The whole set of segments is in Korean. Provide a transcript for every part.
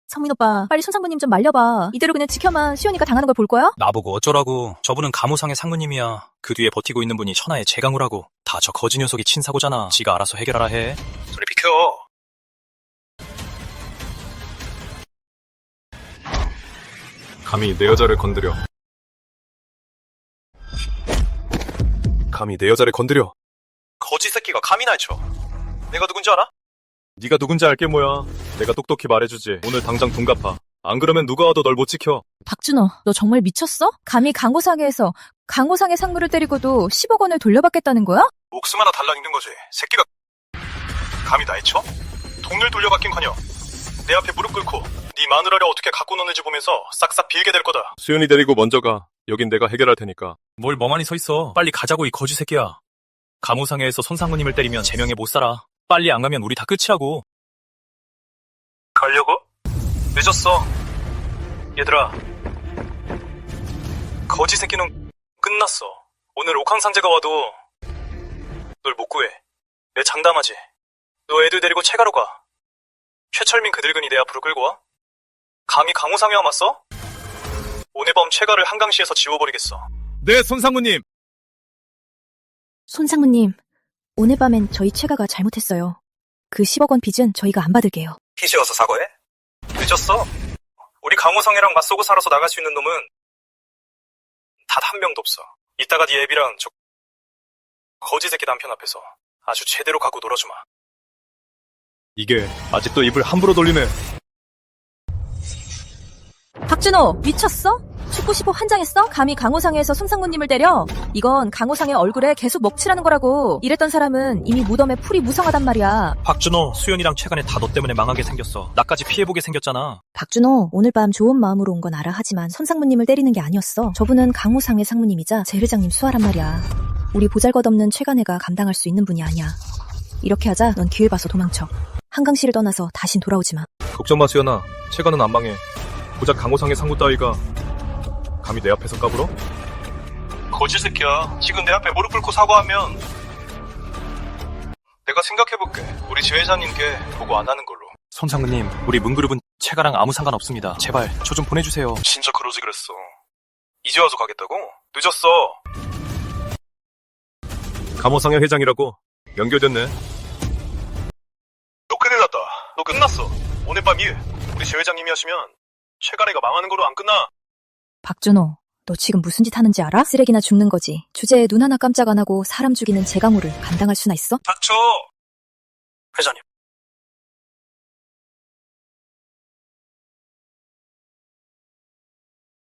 성민 오빠, 빨리 손상무님 좀 말려봐. 이대로 그냥 지켜만 수연이가 당하는 걸 볼 거야? 나보고 어쩌라고. 저분은 가무상의 상무님이야. 그 뒤에 버티고 있는 분이 천하의 재강우라고. 다 저 거지 녀석이 친사고잖아. 지가 알아서 해결하라 해. 소리 비켜. 감히 내 여자를 건드려. 감히 내 여자를 건드려. 거지 새끼가 감히 날 쳐. 내가 누군지 알아? 네가 누군지 알게 뭐야. 내가 똑똑히 말해주지. 오늘 당장 돈 갚아. 안 그러면 누가 와도 널 못 지켜. 박준호, 너 정말 미쳤어? 감히 강호상에서 강호상의 상무를 때리고도 10억 원을 돌려받겠다는 거야? 목숨 하나 달라있는 거지. 새끼가 감히 날 쳐? 돈을 돌려받긴커녕 내 앞에 무릎 꿇고 네 마누라를 어떻게 갖고 노는지 보면서 싹싹 빌게 될 거다. 수연이 데리고 먼저 가. 여긴 내가 해결할 테니까. 뭘 멍하니 서 있어. 빨리 가자고 이 거지 새끼야. 가무상회에서 손상무님을 때리면 제명에 못 살아. 빨리 안 가면 우리 다 끝이라고. 가려고? 늦었어. 얘들아. 거지 새끼는 끝났어. 오늘 옥황상제가 와도 널 못 구해. 내 장담하지. 너 애들 데리고 채가로 가. 최철민 그 늙은이 내 앞으로 끌고 와. 감히 강호상에 와맞어? 오늘 밤 채가를 한강시에서 지워버리겠어. 네, 손상무님. 손상무님, 오늘 밤엔 저희 최가가 잘못했어요. 그 10억 원 빚은 저희가 안 받을게요. 이제 와서 사과해? 늦었어. 우리 강호성이랑 맞서고 살아서 나갈 수 있는 놈은 단 한 명도 없어. 이따가 네 애비랑 저 거지 새끼 남편 앞에서 아주 제대로 갖고 놀아주마. 이게 아직도 입을 함부로 돌리네. 박준호, 미쳤어? 축구 10호 환장했어? 감히 강호상에서 손상무님을 때려? 이건 강호상의 얼굴에 계속 먹칠하는 거라고. 이랬던 사람은 이미 무덤에 풀이 무성하단 말이야. 박준호, 수연이랑 최간에 다 너 때문에 망하게 생겼어. 나까지 피해보게 생겼잖아. 박준호, 오늘 밤 좋은 마음으로 온 건 알아. 하지만 손상무님을 때리는 게 아니었어. 저분은 강호상의 상무님이자 제 회장님 수하란 말이야. 우리 보잘것없는 최간애가 감당할 수 있는 분이 아니야. 이렇게 하자. 넌 기회 봐서 도망쳐. 한강시를 떠나서 다신 돌아오지 마. 걱정 마, 수연아. 채가는 안 망해. 고작 강호상의 상무 따위가 감히 내 앞에서 까불어? 거지 새끼야. 지금 내 앞에 무릎 꿇고 사과하면 내가 생각해볼게. 우리 지 회장님께 보고 안 하는 걸로. 손상무님, 우리 문그룹은 채가랑 아무 상관없습니다. 제발 저 좀 보내주세요. 진짜 그러지 그랬어. 이제 와서 가겠다고? 늦었어. 감호상의 회장이라고. 연결됐네. 너 큰일 났다. 너 끝났어. 오늘 밤 일 우리 지 회장님이 하시면 최가래가 망하는 거로 안 끝나. 박준호, 너 지금 무슨 짓 하는지 알아? 쓰레기나 죽는 거지. 주제에 눈 하나 깜짝 안 하고 사람 죽이는 제 강호를 감당할 수나 있어? 닥쳐! 회장님.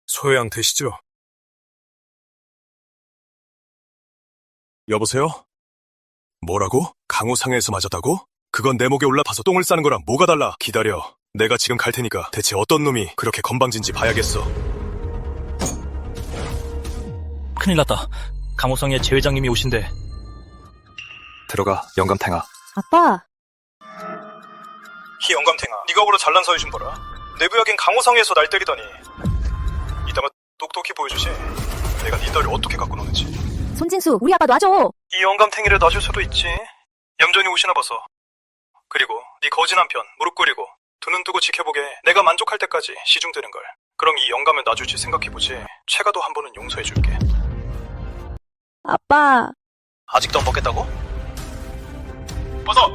소양 되시죠? 여보세요? 뭐라고? 강호상에서 맞았다고? 그건 내 목에 올라타서 똥을 싸는 거랑 뭐가 달라? 기다려. 내가 지금 갈 테니까 대체 어떤 놈이 그렇게 건방진지 봐야겠어. 큰일 났다. 강호성의 제 회장님이 오신대. 들어가, 영감탱아. 아빠! 이 영감탱아, 네가 오로 잘난 서유 좀 봐라. 내부역인 강호성에서 날 때리더니 이따가 똑똑히 보여주지. 내가 네 딸을 어떻게 갖고 노는지. 손진수, 우리 아빠 놔줘! 이 영감탱이를 놔줄 수도 있지. 얌전히 오시나 봐서. 그리고 네 거지 남편 무릎 꿇이고 두 눈 뜨고 지켜보게 내가 만족할 때까지 시중드는 걸. 그럼 이 영감을 놔줄지 생각해보지. 최가도 한 번은 용서해줄게. 아빠! 아직도 안 먹겠다고? 벗어!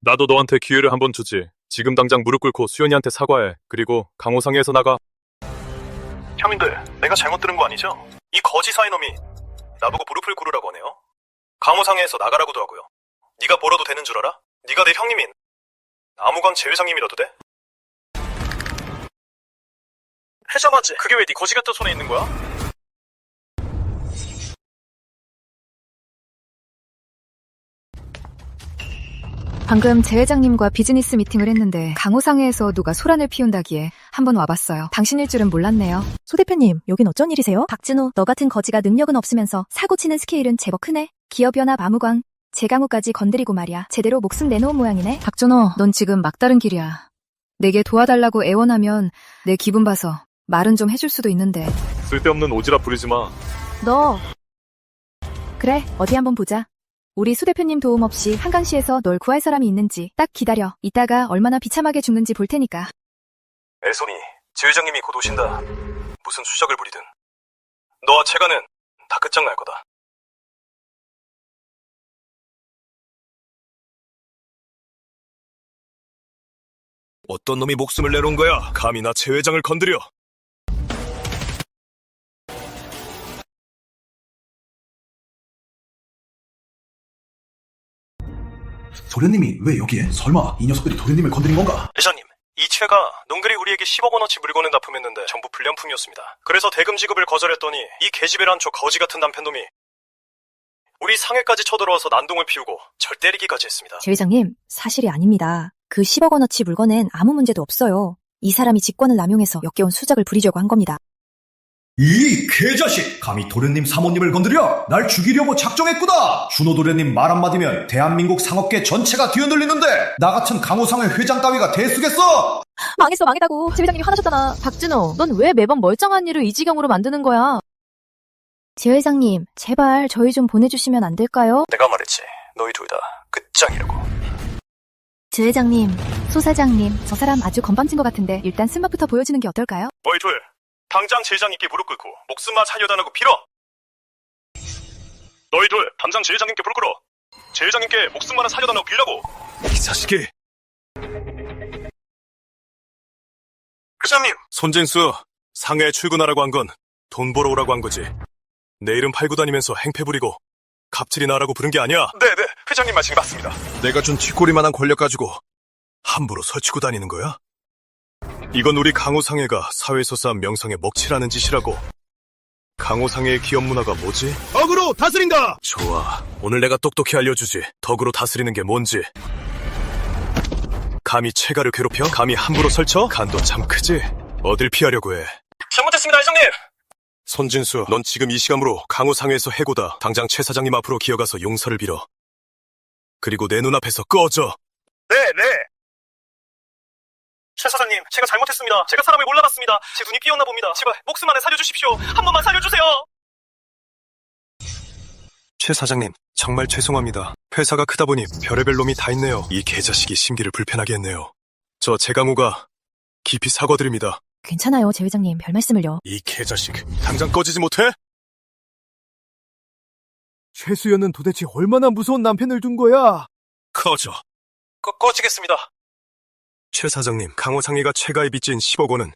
나도 너한테 기회를 한번 주지. 지금 당장 무릎 꿇고 수연이한테 사과해. 그리고 강호상에서 나가. 형님들, 내가 잘못 들은 거 아니죠? 이 거지 사이놈이 나보고 무릎을 꿇으라고 하네요. 강호상에서 나가라고도 하고요. 네가 벌어도 되는 줄 알아? 네가 내 형님인 아무강 제 회장님이라도 돼? 회장 맞지? 그게 왜 네 거지 같은 손에 있는 거야? 방금 제 회장님과 비즈니스 미팅을 했는데 강호상회에서 누가 소란을 피운다기에 한번 와봤어요. 당신일 줄은 몰랐네요. 소 대표님, 여긴 어쩐 일이세요? 박준호, 너 같은 거지가 능력은 없으면서 사고 치는 스케일은 제법 크네. 기업연합 아무광, 제강호까지 건드리고 말이야. 제대로 목숨 내놓은 모양이네. 박준호, 넌 지금 막다른 길이야. 내게 도와달라고 애원하면 내 기분 봐서 말은 좀 해줄 수도 있는데. 쓸데없는 오지랖 부리지 마. 너. 그래, 어디 한번 보자. 우리 수 대표님 도움 없이 한강시에서 널 구할 사람이 있는지 딱 기다려. 이따가 얼마나 비참하게 죽는지 볼 테니까. 애손이, 지 회장님이 곧 오신다. 무슨 수작을 부리든 너와 채가는 다 끝장날 거다. 어떤 놈이 목숨을 내놓은 거야? 감히 나 최 회장을 건드려. 도련님이 왜 여기에? 설마 이 녀석들이 도련님을 건드린 건가? 회장님, 이 채가 농그리 우리에게 10억 원어치 물건을 납품했는데 전부 불량품이었습니다. 그래서 대금 지급을 거절했더니 이 계집애란 저 거지 같은 남편놈이 우리 상해까지 쳐들어와서 난동을 피우고 절 때리기까지 했습니다. 제 회장님, 사실이 아닙니다. 그 10억 원어치 물건엔 아무 문제도 없어요. 이 사람이 직권을 남용해서 역겨운 수작을 부리려고 한 겁니다. 이 개자식! 감히 도련님 사모님을 건드려! 날 죽이려고 작정했구나! 준호 도련님 말 한마디면 대한민국 상업계 전체가 뒤흔들리는데 나 같은 강호상의 회장 따위가 대수겠어! 망했어, 망했다고. 제 회장님이 화나셨잖아. 박준호, 넌 왜 매번 멀쩡한 일을 이 지경으로 만드는 거야? 제 회장님, 제발 저희 좀 보내주시면 안 될까요? 내가 말했지. 너희 둘 다 끝장이라고. 주 회장님, 소 사장님, 저 사람 아주 건방진 것 같은데 일단 쓴맛부터 보여주는 게 어떨까요? 너희 둘 당장 제회장님께 무릎 꿇고 목숨만 살려달라고 빌어. 너희 둘 당장 제회장님께 무릎 꿇어. 제회장님께 목숨만은 살려달라고 빌라고. 이 자식이. 회장님, 손진수, 상해에 출근하라고 한 건 돈 벌어 오라고 한 거지. 내 이름 팔고 다니면서 행패 부리고 갑질이 나라고 부른 게 아니야. 네네, 회장님 말씀이 맞습니다. 내가 준 쥐꼬리만한 권력 가지고 함부로 설치고 다니는 거야? 이건 우리 강호상해가 사회에서 쌓은 명성에 먹칠하는 짓이라고. 강호상해의 기업 문화가 뭐지? 덕으로 다스린다! 좋아, 오늘 내가 똑똑히 알려주지. 덕으로 다스리는 게 뭔지. 감히 채가를 괴롭혀? 감히 함부로 설쳐? 간도 참 크지? 어딜 피하려고 해? 잘못했습니다, 회장님. 손진수, 넌 지금 이 시간으로 강호상해에서 해고다. 당장 최 사장님 앞으로 기어가서 용서를 빌어. 그리고 내 눈앞에서 꺼져. 네네. 최 사장님, 제가 잘못했습니다. 제가 사람을 몰라봤습니다. 제 눈이 삐었나 봅니다. 제발 목숨만은 살려주십시오. 한 번만 살려주세요. 최 사장님, 정말 죄송합니다. 회사가 크다 보니 별의별 놈이 다 있네요. 이 개자식이 심기를 불편하게 했네요. 저 제강호가 깊이 사과드립니다. 괜찮아요, 제 회장님. 별 말씀을요. 이 개자식, 당장 꺼지지 못해? 최수연은 도대체 얼마나 무서운 남편을 둔 거야? 꺼져. 꺼지겠습니다. 최 사장님, 강호상해가 최가에 빚진 10억 원은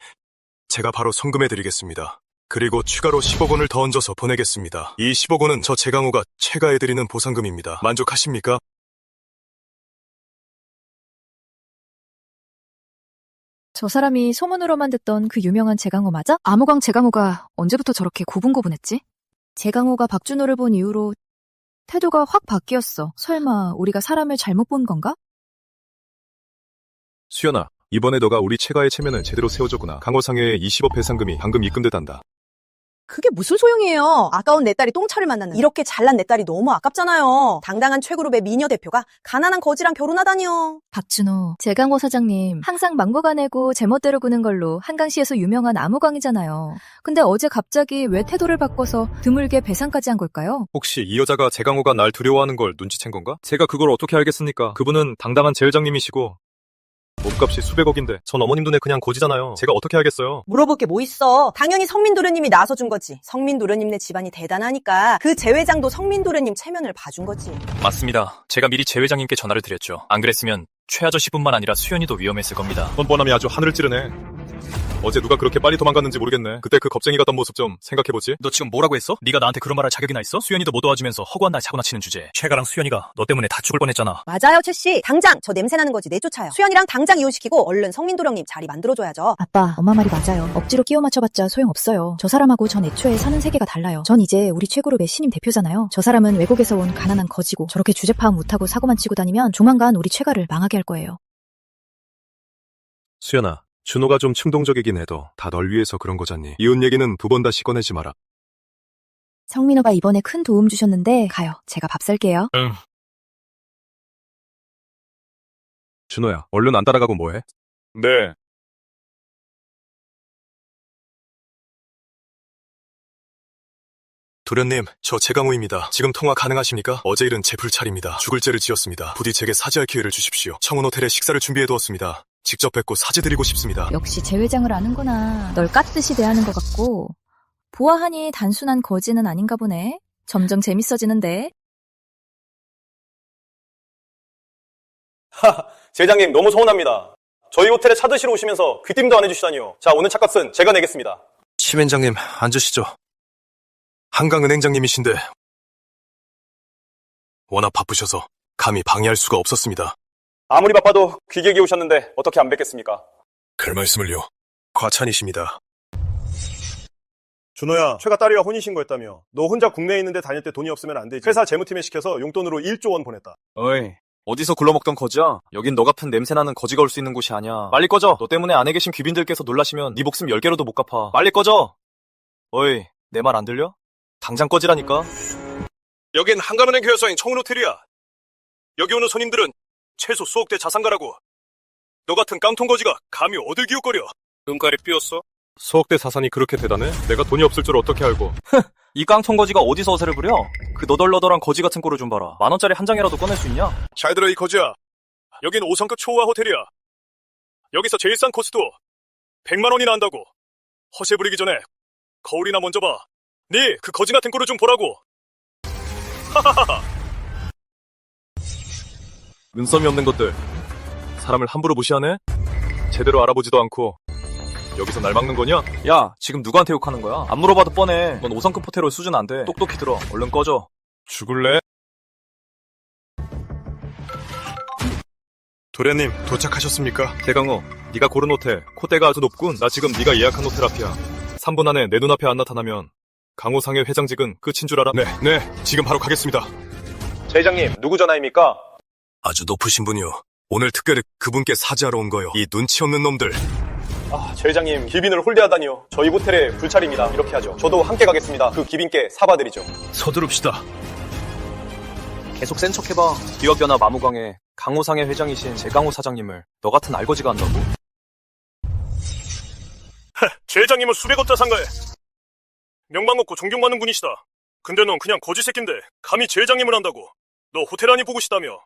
제가 바로 송금해드리겠습니다. 그리고 추가로 10억 원을 더 얹어서 보내겠습니다. 이 10억 원은 저 제강호가 최가에 드리는 보상금입니다. 만족하십니까? 저 사람이 소문으로만 듣던 그 유명한 제강호 맞아? 암호강 제강호가 언제부터 저렇게 고분고분했지? 제강호가 박준호를 본 이후로 태도가 확 바뀌었어. 설마 우리가 사람을 잘못 본 건가? 수연아, 이번에 너가 우리 채가의 체면을 제대로 세워줬구나. 강호상해의 20억 배상금이 방금 입금됐단다. 그게 무슨 소용이에요. 아까운 내 딸이 똥차를 만났는데 이렇게 잘난 내 딸이 너무 아깝잖아요. 당당한 최그룹의 미녀 대표가 가난한 거지랑 결혼하다니요. 박준호, 제강호 사장님 항상 망고가 내고 제멋대로 구는 걸로 한강시에서 유명한 암호광이잖아요. 근데 어제 갑자기 왜 태도를 바꿔서 드물게 배상까지 한 걸까요? 혹시 이 여자가 제강호가 날 두려워하는 걸 눈치챈 건가? 제가 그걸 어떻게 알겠습니까? 그분은 당당한 제 회장님이시고 몸값이 수백억인데 전 어머님 눈에 그냥 고지잖아요. 제가 어떻게 알겠어요? 물어볼 게 뭐 있어. 당연히 성민도련님이 나서준 거지. 성민도련님네 집안이 대단하니까 그 제 회장도 성민도련님 체면을 봐준 거지. 맞습니다. 제가 미리 제 회장님께 전화를 드렸죠. 안 그랬으면 최 아저씨뿐만 아니라 수연이도 위험했을 겁니다. 뻔뻔함이 아주 하늘을 찌르네. 어제 누가 그렇게 빨리 도망갔는지 모르겠네. 그때 그 겁쟁이 같던 모습 좀 생각해보지. 너 지금 뭐라고 했어? 네가 나한테 그런 말 할 자격이나 있어? 수연이도 못 도와주면서 허구한 날 사고나 치는 주제에 최가랑 수연이가 너 때문에 다 죽을 뻔했잖아. 맞아요, 최씨. 당장 저 냄새나는 거지 내쫓아요. 수연이랑 당장 이혼시키고 얼른 성민도령님 자리 만들어줘야죠. 아빠, 엄마 말이 맞아요. 억지로 끼워 맞춰봤자 소용없어요. 저 사람하고 전 애초에 사는 세계가 달라요. 전 이제 우리 최그룹의 신임 대표잖아요. 저 사람은 외국에서 온 가난한 거지고 저렇게 주제 파악 못하고 사고만 치고 다니면 조만간 우리 최가를 망하게 할 거예요. 수연아, 준호가 좀 충동적이긴 해도 다 널 위해서 그런 거잖니. 이혼 얘기는 두 번 다시 꺼내지 마라. 성민호가 이번에 큰 도움 주셨는데 가요. 제가 밥 살게요. 응. 준호야, 얼른 안 따라가고 뭐해? 네. 도련님, 저 최강우입니다. 지금 통화 가능하십니까? 어제 일은 제 불찰입니다. 죽을 죄를 지었습니다. 부디 제게 사죄할 기회를 주십시오. 청운호텔에 식사를 준비해두었습니다. 직접 뵙고 사죄드리고 싶습니다. 역시 제 회장을 아는구나. 널 깠듯이 대하는 것 같고. 보아하니 단순한 거지는 아닌가 보네. 점점 재밌어지는데. 제장님 너무 서운합니다. 저희 호텔에 차 드시러 오시면서 귀띔도 안 해주시다니요. 자, 오늘 차값은 제가 내겠습니다. 심현장님, 앉으시죠. 한강은행장님이신데 워낙 바쁘셔서 감히 방해할 수가 없었습니다. 아무리 바빠도 귀객이 오셨는데 어떻게 안 뵙겠습니까? 그 말씀을요. 과찬이십니다. 준호야, 최가 딸이와 혼인신고했다며. 너 혼자 국내에 있는데 다닐 때 돈이 없으면 안 되지. 회사 재무팀에 시켜서 용돈으로 1조 원 보냈다. 어이, 어디서 굴러먹던 거지야? 여긴 너 같은 냄새나는 거지가 올 수 있는 곳이 아니야. 빨리 꺼져. 너 때문에 안에 계신 귀빈들께서 놀라시면 네 목숨 10개로도 못 갚아. 빨리 꺼져. 어이, 내 말 안 들려? 당장 꺼지라니까. 여긴 한강은행 교회사인 청운호텔이야. 여기 오는 손님들은 최소 수억 대 자산가라고. 너 같은 깡통거지가 감히 어딜 기웃거려. 눈깔이 삐었어? 수억대 자산이 그렇게 대단해? 내가 돈이 없을 줄 어떻게 알고. 이 깡통 거지가 어디서 어세를 부려? 그 너덜너덜한 거지 같은 꼴을 좀 봐라. 10,000원짜리 한 장이라도 꺼낼 수 있냐? 잘 들어 이 거지야. 여긴 5성급 초호화 호텔이야. 여기서 제일 싼 코스도 100만 원이나 한다고. 허세 부리기 전에 거울이나 먼저 봐. 네, 그 거지 같은 꼴을 좀 보라고. 하하하하. 눈썹이 없는 것들. 사람을 함부로 무시하네? 제대로 알아보지도 않고 여기서 날 막는 거냐? 야, 지금 누구한테 욕하는 거야? 안 물어봐도 뻔해. 넌 5성급 호텔 올 수준 안 돼. 똑똑히 들어. 얼른 꺼져. 죽을래? 도련님, 도착하셨습니까? 대강호, 네가 고른 호텔 콧대가 아주 높군. 나 지금 네가 예약한 호텔 앞이야. 3분 안에 내 눈앞에 안 나타나면 강호상의 회장직은 끝인 줄 알아? 네, 지금 바로 가겠습니다. 제장님, 누구 전화입니까? 아주 높으신 분이요. 오늘 특별히 그분께 사죄하러 온 거요. 이 눈치 없는 놈들. 제장님, 귀빈을 홀대하다니요. 저희 호텔의 불찰입니다. 이렇게 하죠. 저도 함께 가겠습니다. 그 귀빈께 사과드리죠. 서두릅시다. 계속 센 척해봐. 기업연합 아무강의 강호상의 회장이신 제강호 사장님을 너 같은 알거지가 한다고? 제장님은 수백억 자산가에 명망 없고 존경받는 분이시다. 근데 넌 그냥 거지 새끼인데 감히 제장님을 한다고. 너 호텔 안이 보고 싶다며.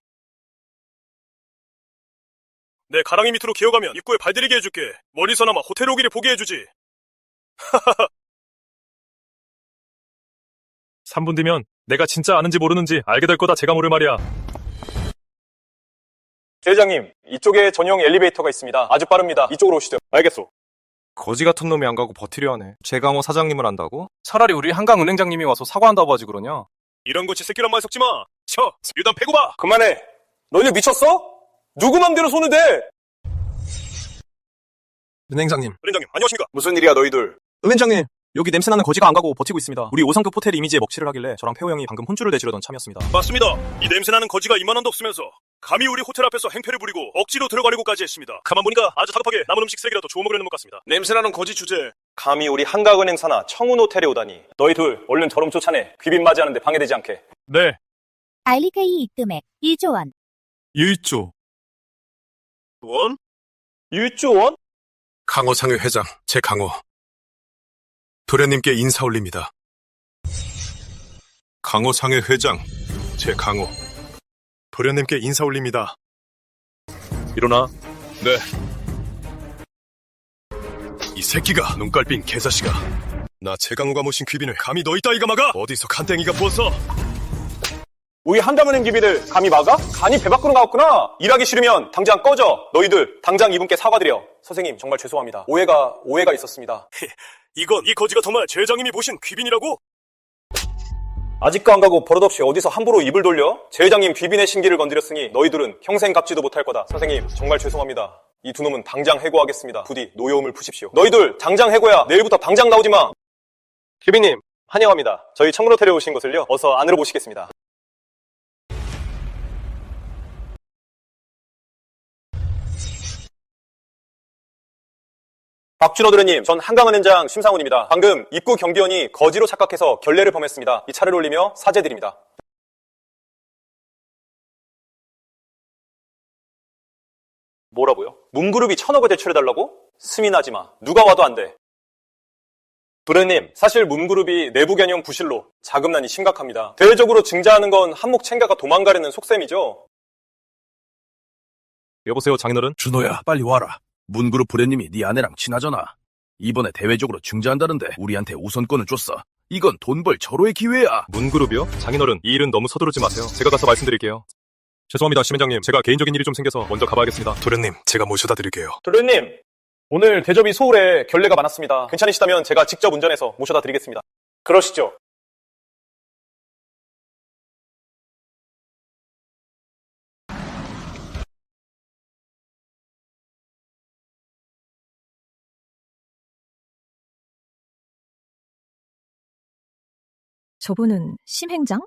내 가랑이 밑으로 기어가면 입구에 발들이게 해줄게. 멀리서나마 호텔 오기를 보게 해주지. 3분 뒤면 내가 진짜 아는지 모르는지 알게 될 거다. 제가 모를 말이야. 제장님, 이쪽에 전용 엘리베이터가 있습니다. 아주 빠릅니다. 이쪽으로 오시죠. 알겠소. 거지 같은 놈이 안 가고 버티려 하네. 제강호 사장님을 한다고? 차라리 우리 한강은행장님이 와서 사과한다고 하지 그러냐? 이런 거지 새끼란 말 섞지 마. 일단 패고 봐. 그만해. 너희 미쳤어? 누구 맘대로 손을 대? 은행장님. 안녕하십니까? 무슨 일이야, 너희들? 은행장님, 여기 냄새나는 거지가 안 가고 버티고 있습니다. 우리 5성급 호텔 이미지에 먹칠을 하길래 저랑 폐호 형이 방금 혼쭐을 내주려던 참이었습니다. 맞습니다. 이 냄새나는 거지가 이만한도 없으면서 감히 우리 호텔 앞에서 행패를 부리고 억지로 들어가려고까지 했습니다. 가만 보니까 아주 다급하게 남은 음식 쓰레기라도 주워 먹으려는 것 같습니다. 냄새나는 거지 주제. 감히 우리 한강은행 산하 청운호텔에 오다니. 너희 둘 얼른 저럼 쫓아내. 귀빈 맞이하는데 방해되지 않게. 네. 알리페이 입금액 1조 원. 1조 원? 1조 원? 강호상의 회장 제강호. 도련님께 인사 올립니다. 강호상의 회장 제강호. 도련님께 인사 올립니다. 일어나. 네. 이 새끼가 눈깔빈 개자식아. 나 제강호가 모신 귀빈을 감히 너희 따위가 막아? 어디서 간땡이가 부었어? 우리 한강은행 귀빈을 감히 막아? 간이 배 밖으로 나왔구나. 일하기 싫으면 당장 꺼져. 너희들 당장 이분께 사과드려. 선생님 정말 죄송합니다. 오해가 있었습니다. 이건 이 거지가 정말 제장님이 모신 귀빈이라고? 아직도 안 가고 버릇없이 어디서 함부로 입을 돌려? 제회장님 귀빈의 신기를 건드렸으니 너희들은 평생 갚지도 못할 거다. 선생님 정말 죄송합니다. 이 두 놈은 당장 해고하겠습니다. 부디 노여움을 푸십시오. 너희들 당장 해고야. 내일부터 당장 나오지 마. 귀빈님 환영합니다. 저희 청문호텔에 오신 것을요. 어서 안으로 모시겠습니다. 박준호 도련님, 전 한강은행장 심상훈입니다. 방금 입구 경비원이 거지로 착각해서 결례를 범했습니다. 이 차를 올리며 사죄드립니다. 뭐라고요? 문그룹이 1,000억을 대출해달라고? 스민하지 마. 누가 와도 안 돼. 도련님, 사실 문그룹이 내부 경영 부실로 자금난이 심각합니다. 대외적으로 증자하는 건 한몫 챙겨가 도망가려는 속셈이죠. 여보세요, 장인어른? 준호야, 빨리 와라. 문그룹 부래님이 네 아내랑 친하잖아. 이번에 대외적으로 증자한다는데 우리한테 우선권을 줬어. 이건 돈 벌 절호의 기회야. 문그룹이요? 장인어른, 이 일은 너무 서두르지 마세요. 제가 가서 말씀드릴게요. 죄송합니다, 심현장님. 제가 개인적인 일이 좀 생겨서 먼저 가봐야겠습니다. 도련님, 제가 모셔다 드릴게요. 도련님, 오늘 대접이 소홀해 결례가 많았습니다. 괜찮으시다면 제가 직접 운전해서 모셔다 드리겠습니다. 그러시죠? 저분은 심행장?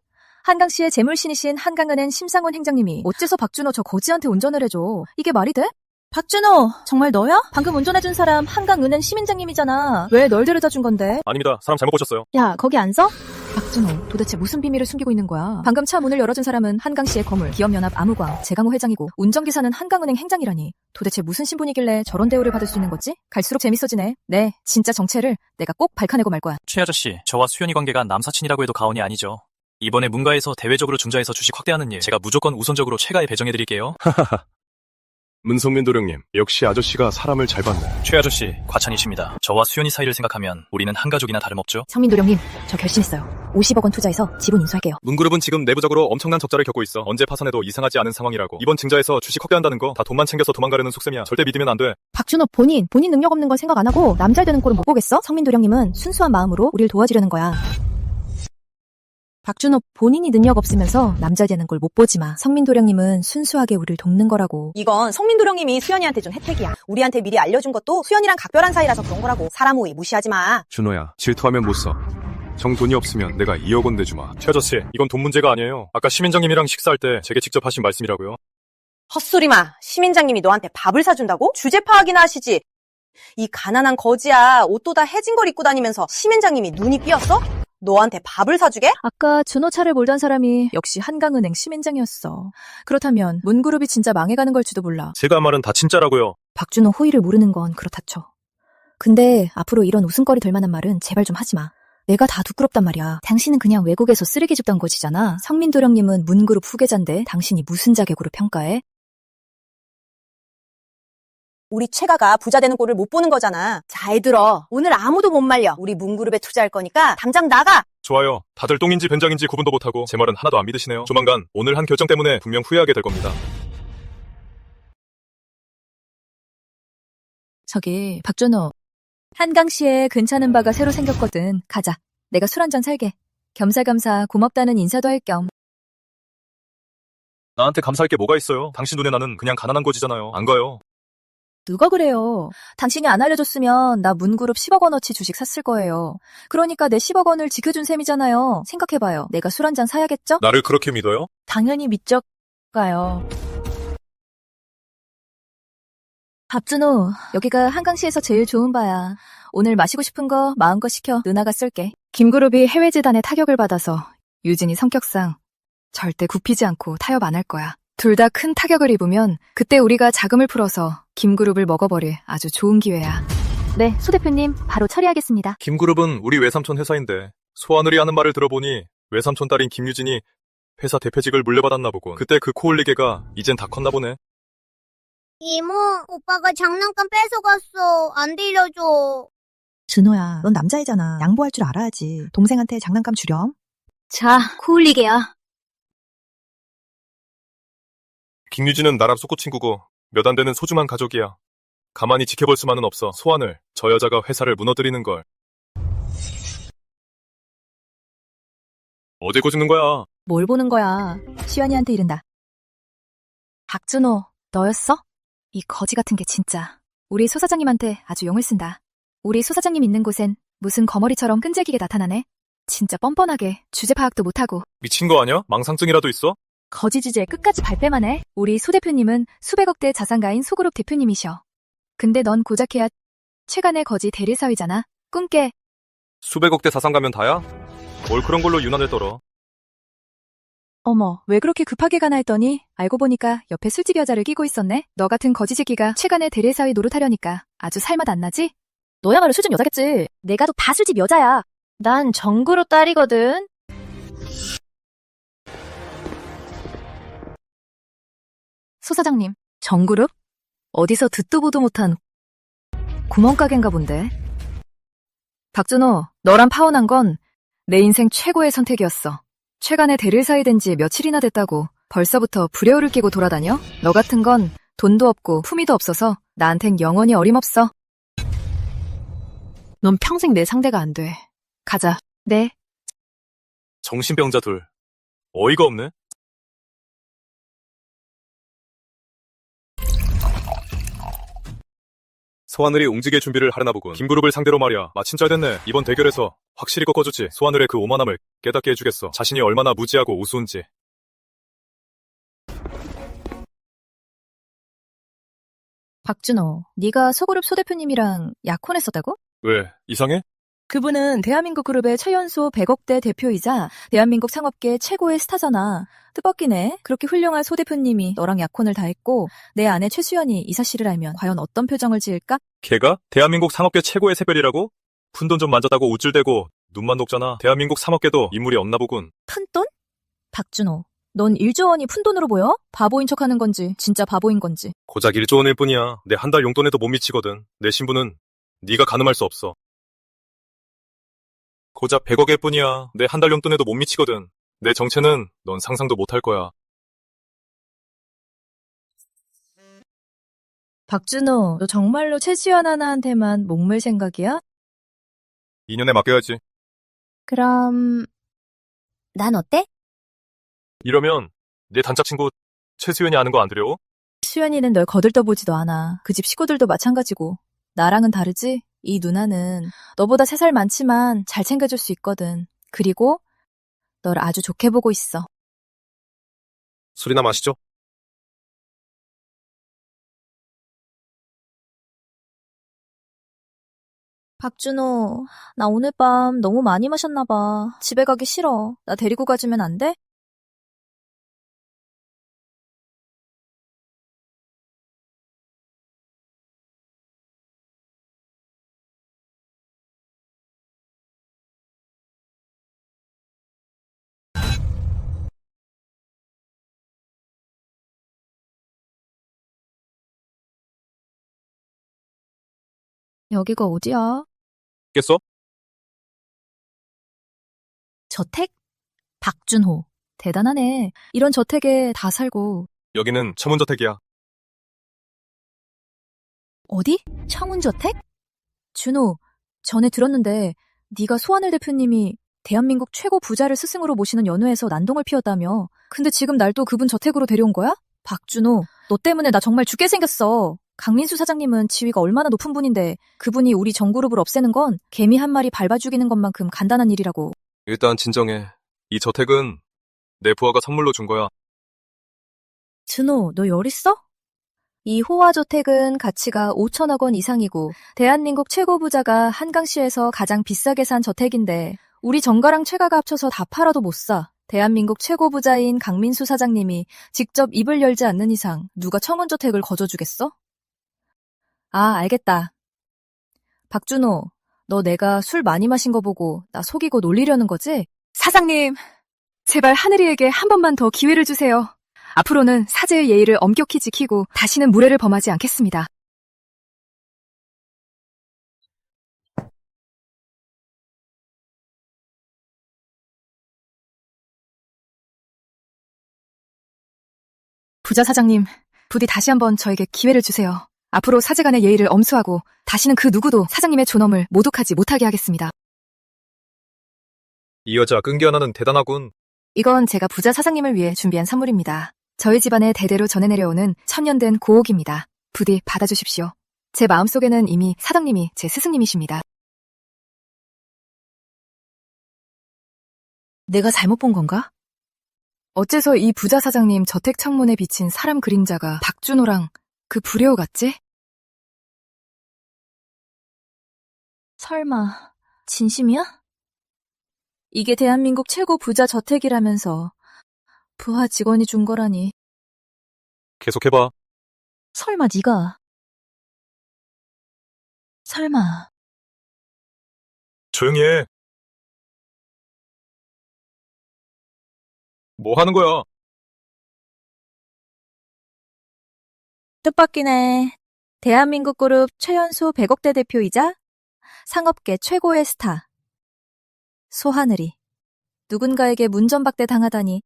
한강시의 재물신이신 한강은행 심상원 행장님이 어째서 박준호 저 거지한테 운전을 해줘? 이게 말이 돼? 박준호, 정말 너야? 방금 운전해준 사람 한강은행 심행장님이잖아. 왜 널 데려다 준 건데? 아닙니다. 사람 잘못 보셨어요. 야, 거기 안 서? 박준호, 도대체 무슨 비밀을 숨기고 있는 거야? 방금 차 문을 열어준 사람은 한강시의 거물, 기업연합 아무광, 재강호 회장이고 운전기사는 한강은행 행장이라니. 도대체 무슨 신분이길래 저런 대우를 받을 수 있는 거지? 갈수록 재밌어지네. 네, 진짜 정체를 내가 꼭 밝혀내고 말 거야. 최 아저씨, 저와 수연이 관계가 남사친이라고 해도 과언이 아니죠. 이번에 문가에서 대외적으로 중자해서 주식 확대하는 일, 제가 무조건 우선적으로 최가에 배정해드릴게요. 문성민 도령님, 역시 아저씨가 사람을 잘 봤네. 최 아저씨, 과찬이십니다. 저와 수연이 사이를 생각하면 우리는 한 가족이나 다름없죠. 성민도령님, 저 결심했어요. 50억 원 투자해서 지분 인수할게요. 문그룹은 지금 내부적으로 엄청난 적자를 겪고 있어. 언제 파산해도 이상하지 않은 상황이라고. 이번 증자에서 주식 확대한다는 거 다 돈만 챙겨서 도망가려는 속셈이야. 절대 믿으면 안 돼. 박준호 본인 능력 없는 건 생각 안 하고 남 잘 되는 꼴은 못 보겠어? 성민도령님은 순수한 마음으로 우리를 도와주려는 거야. 박준호 본인이 능력 없으면서 남 잘 되는 걸 못 보지 마. 성민도령님은 순수하게 우리를 돕는 거라고. 이건 성민도령님이 수연이한테 준 혜택이야. 우리한테 미리 알려준 것도 수연이랑 각별한 사이라서 그런 거라고. 사람 호의 무시하지 마. 준호야, 질투하면 못 써. 정 돈이 없으면 내가 2억 원 내주마. 최 아저씨, 이건 돈 문제가 아니에요. 아까 심현장님이랑 식사할 때 제게 직접 하신 말씀이라고요. 헛소리 마. 시민장님이 너한테 밥을 사준다고? 주제 파악이나 하시지. 이 가난한 거지야. 옷도 다 해진 걸 입고 다니면서 시민장님이 눈이 삐었어? 너한테 밥을 사주게? 아까 준호 차를 몰던 사람이 역시 한강은행 심행장이었어. 그렇다면 문그룹이 진짜 망해가는 걸지도 몰라. 제가 한 말은 다 진짜라고요. 박준호 호의를 모르는 건 그렇다 쳐. 근데 앞으로 이런 웃음거리 될 만한 말은 제발 좀 하지 마. 내가 다 부끄럽단 말이야. 당신은 그냥 외국에서 쓰레기 줍던 거지잖아. 성민도령님은 문그룹 후계자인데 당신이 무슨 자격으로 평가해? 우리 최가가 부자 되는 꼴을 못 보는 거잖아. 잘 들어. 오늘 아무도 못 말려. 우리 문그룹에 투자할 거니까 당장 나가. 좋아요. 다들 똥인지 변장인지 구분도 못하고 제 말은 하나도 안 믿으시네요. 조만간 오늘 한 결정 때문에 분명 후회하게 될 겁니다. 저기 박준호, 한강시에 괜찮은 바가 새로 생겼거든. 가자. 내가 술 한잔 살게. 겸사겸사 고맙다는 인사도 할 겸. 나한테 감사할 게 뭐가 있어요? 당신 눈에 나는 그냥 가난한 거지잖아요. 안 가요. 누가 그래요? 당신이 안 알려줬으면 나 문그룹 10억 원어치 주식 샀을 거예요. 그러니까 내 10억 원을 지켜준 셈이잖아요. 생각해봐요. 내가 술 한잔 사야겠죠? 나를 그렇게 믿어요? 당연히 믿죠. 가요. 박준호, 여기가 한강시에서 제일 좋은 바야. 오늘 마시고 싶은 거 마음껏 시켜. 누나가 쏠게. 김그룹이 해외 재단의 타격을 받아서 유진이 성격상 절대 굽히지 않고 타협 안 할 거야. 둘 다 큰 타격을 입으면 그때 우리가 자금을 풀어서 김그룹을 먹어버릴 아주 좋은 기회야. 네, 소 대표님 바로 처리하겠습니다. 김그룹은 우리 외삼촌 회사인데 소하늘이 하는 말을 들어보니 외삼촌 딸인 김유진이 회사 대표직을 물려받았나 보군. 그때 그 코 올리개가 이젠 다 컸나 보네. 이모, 오빠가 장난감 뺏어갔어. 안 들려줘. 준호야, 넌 남자애잖아. 양보할 줄 알아야지. 동생한테 장난감 주렴. 자, 코 올리게야. 김유진은 나랑 소꿉친구고 몇 안 되는 소중한 가족이야. 가만히 지켜볼 수만은 없어. 소하늘, 저 여자가 회사를 무너뜨리는 걸. 어디 고집는 거야? 뭘 보는 거야? 시연이한테 이른다. 박준호, 너였어? 이 거지 같은 게 진짜. 우리 소 사장님한테 아주 용을 쓴다. 우리 소 사장님 있는 곳엔 무슨 거머리처럼 끈질기게 나타나네. 진짜 뻔뻔하게 주제 파악도 못하고. 미친 거 아니야? 망상증이라도 있어? 거지 주제에 끝까지 발뺌만 해. 우리 소 대표님은 수백억대 자산가인 소그룹 대표님이셔. 근데 넌 고작해야 최간의 거지 대리사위잖아. 꿈깨. 수백억대 자산 가면 다야? 뭘 그런 걸로 유난을 떨어. 어머, 왜 그렇게 급하게 가나 했더니 알고 보니까 옆에 술집 여자를 끼고 있었네. 너 같은 거지 새끼가 최간의 대리사위 노릇하려니까 아주 살맛 안 나지? 너야말로 술집 여자겠지. 내가 또 다 술집 여자야. 난 정그룹 딸이거든. 소 사장님, 정그룹? 어디서 듣도 보도 못한 구멍가게인가 본데. 박준호, 너랑 파혼한 건 내 인생 최고의 선택이었어. 최근에 대를 사이 된 지 며칠이나 됐다고 벌써부터 불효를 끼고 돌아다녀? 너 같은 건 돈도 없고 품위도 없어서 나한텐 영원히 어림없어. 넌 평생 내 상대가 안 돼. 가자. 네. 정신병자 둘. 어이가 없네. 소하늘이 옹지게 준비를 하려나 보군. 김그룹을 상대로 말이야. 마침 잘 됐네. 이번 대결에서 확실히 꺾어주지. 소하늘의 그 오만함을 깨닫게 해주겠어. 자신이 얼마나 무지하고 우스운지. 박준호, 네가 소그룹 소 대표님이랑 약혼했었다고? 왜? 이상해? 그분은 대한민국 그룹의 최연소 100억대 대표이자 대한민국 상업계 최고의 스타잖아. 뜻밖이네. 그렇게 훌륭한 소 대표님이 너랑 약혼을 다 했고 내 아내 최수연이 이 사실을 알면 과연 어떤 표정을 지을까? 걔가? 대한민국 상업계 최고의 새별이라고? 푼돈 좀 만졌다고 우쭐대고 눈만 녹잖아. 대한민국 상업계도 인물이 없나 보군. 푼돈? 박준호, 넌 1조 원이 푼돈으로 보여? 바보인 척하는 건지 진짜 바보인 건지. 고작 1조 원일 뿐이야. 내 한 달 용돈에도 못 미치거든. 내 신부는 네가 가늠할 수 없어. 고작 100억일 뿐이야. 내 한 달 용돈에도 못 미치거든. 내 정체는 넌 상상도 못할 거야. 박준호, 너 정말로 최수연 하나한테만 목물 생각이야? 인연에 맡겨야지. 그럼, 난 어때? 이러면 내 단짝 친구 최수연이 아는 거 안 두려워? 수연이는 널 거들떠보지도 않아. 그 집 식구들도 마찬가지고. 나랑은 다르지? 이 누나는 너보다 3살 많지만 잘 챙겨줄 수 있거든. 그리고 널 아주 좋게 보고 있어. 술이나 마시죠. 박준호, 나 오늘 밤 너무 많이 마셨나 봐. 집에 가기 싫어. 나 데리고 가주면 안 돼? 여기가 어디야? 겠어? 저택? 박준호. 대단하네. 이런 저택에 다 살고. 여기는 청운저택이야. 어디? 청운저택? 준호, 전에 들었는데 네가 소하늘 대표님이 대한민국 최고 부자를 스승으로 모시는 연회에서 난동을 피웠다며. 근데 지금 날 또 그분 저택으로 데려온 거야? 박준호, 너 때문에 나 정말 죽게 생겼어. 강민수 사장님은 지위가 얼마나 높은 분인데 그분이 우리 정그룹을 없애는 건 개미 한 마리 밟아 죽이는 것만큼 간단한 일이라고. 일단 진정해. 이 저택은 내 부하가 선물로 준 거야. 준호, 너 열 있어? 이 호화저택은 가치가 5천억 원 이상이고 대한민국 최고 부자가 한강시에서 가장 비싸게 산 저택인데 우리 정가랑 최가가 합쳐서 다 팔아도 못 사. 대한민국 최고 부자인 강민수 사장님이 직접 입을 열지 않는 이상 누가 청운저택을 거저주겠어? 아, 알겠다. 박준호, 너 내가 술 많이 마신 거 보고 나 속이고 놀리려는 거지? 사장님, 제발 하늘이에게 한 번만 더 기회를 주세요. 앞으로는 사제의 예의를 엄격히 지키고 다시는 무례를 범하지 않겠습니다. 부자 사장님, 부디 다시 한번 저에게 기회를 주세요. 앞으로 사제간의 예의를 엄수하고 다시는 그 누구도 사장님의 존엄을 모독하지 못하게 하겠습니다. 이 여자 끈기 하나는 대단하군. 이건 제가 부자 사장님을 위해 준비한 선물입니다. 저희 집안에 대대로 전해 내려오는 천년된 고옥입니다. 부디 받아주십시오. 제 마음속에는 이미 사장님이 제 스승님이십니다. 내가 잘못 본 건가? 어째서 이 부자 사장님 저택 창문에 비친 사람 그림자가 박준호랑 그 불효 같지? 설마 진심이야? 이게 대한민국 최고 부자 저택이라면서 부하 직원이 준 거라니. 계속해봐. 설마 네가. 설마 조용히 해. 뭐 하는 거야? 뜻밖이네. 대한민국 그룹 최연소 100억대 대표이자 상업계 최고의 스타. 소하늘이 누군가에게 문전박대 당하다니.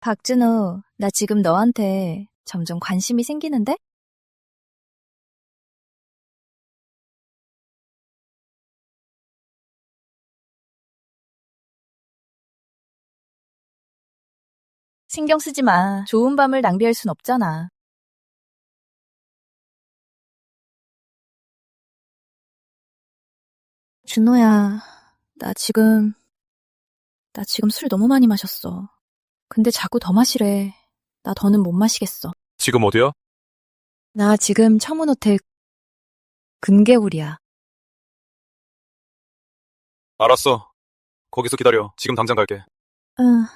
박준호, 나 지금 너한테 점점 관심이 생기는데? 신경 쓰지 마. 좋은 밤을 낭비할 순 없잖아. 준호야, 나 지금 술 너무 많이 마셨어. 근데 자꾸 더 마시래. 나 더는 못 마시겠어. 지금 어디야? 나 지금 청운호텔 근개울이야. 알았어. 거기서 기다려. 지금 당장 갈게. 응.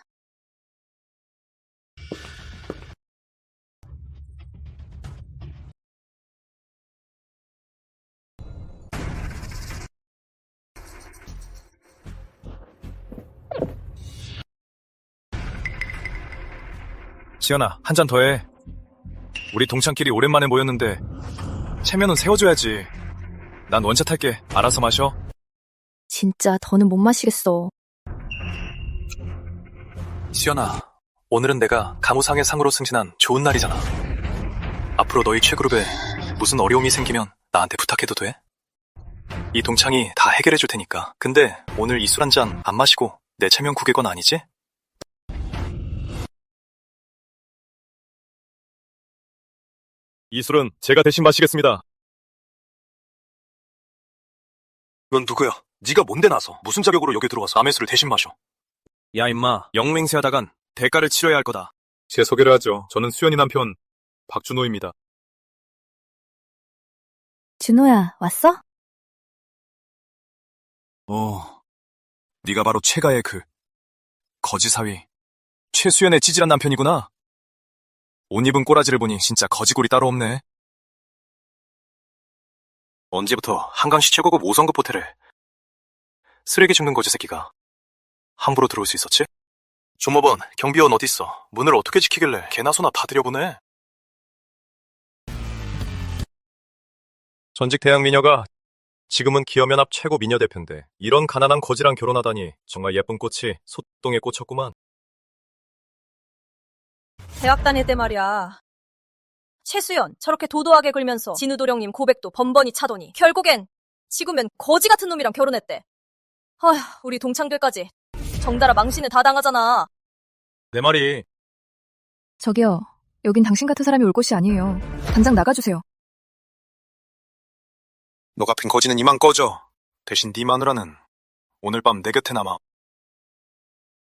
지연아, 한 잔 더 해. 우리 동창끼리 오랜만에 모였는데 체면은 세워줘야지. 난 원샷 할게. 알아서 마셔. 진짜 더는 못 마시겠어. 지연아, 오늘은 내가 강우상의 상으로 승진한 좋은 날이잖아. 앞으로 너희 최그룹에 무슨 어려움이 생기면 나한테 부탁해도 돼? 이 동창이 다 해결해 줄 테니까. 근데 오늘 이 술 한 잔 안 마시고 내 체면 구길 건 아니지? 이 술은 제가 대신 마시겠습니다. 넌 누구야? 네가 뭔데 나서? 무슨 자격으로 여기 들어와서 남의 술을 대신 마셔? 야 임마, 영맹세하다간 대가를 치러야 할 거다. 제 소개를 하죠. 저는 수연이 남편 박준호입니다. 준호야, 왔어? 네가 바로 최가의 그 거지사위 최수연의 찌질한 남편이구나. 옷 입은 꼬라지를 보니 진짜 거지골이 따로 없네. 언제부터 한강시 최고급 5성급 호텔에 쓰레기 줍는 거지 새끼가 함부로 들어올 수 있었지? 조모번, 경비원 어딨어? 문을 어떻게 지키길래 개나 소나 다 들여보내? 전직 대학 미녀가 지금은 기업연합 최고 미녀 대표인데 이런 가난한 거지랑 결혼하다니 정말 예쁜 꽃이 소똥에 꽂혔구만. 대학 다닐 때 말이야. 최수연 저렇게 도도하게 굴면서 진우도령님 고백도 번번이 차더니 결국엔 지구면 거지 같은 놈이랑 결혼했대. 아휴, 우리 동창들까지 정달아 망신을 다 당하잖아. 내 말이. 저기요, 여긴 당신 같은 사람이 올 곳이 아니에요. 당장 나가주세요. 너 같은 거지는 이만 꺼져. 대신 네 마누라는 오늘 밤 내 곁에 남아.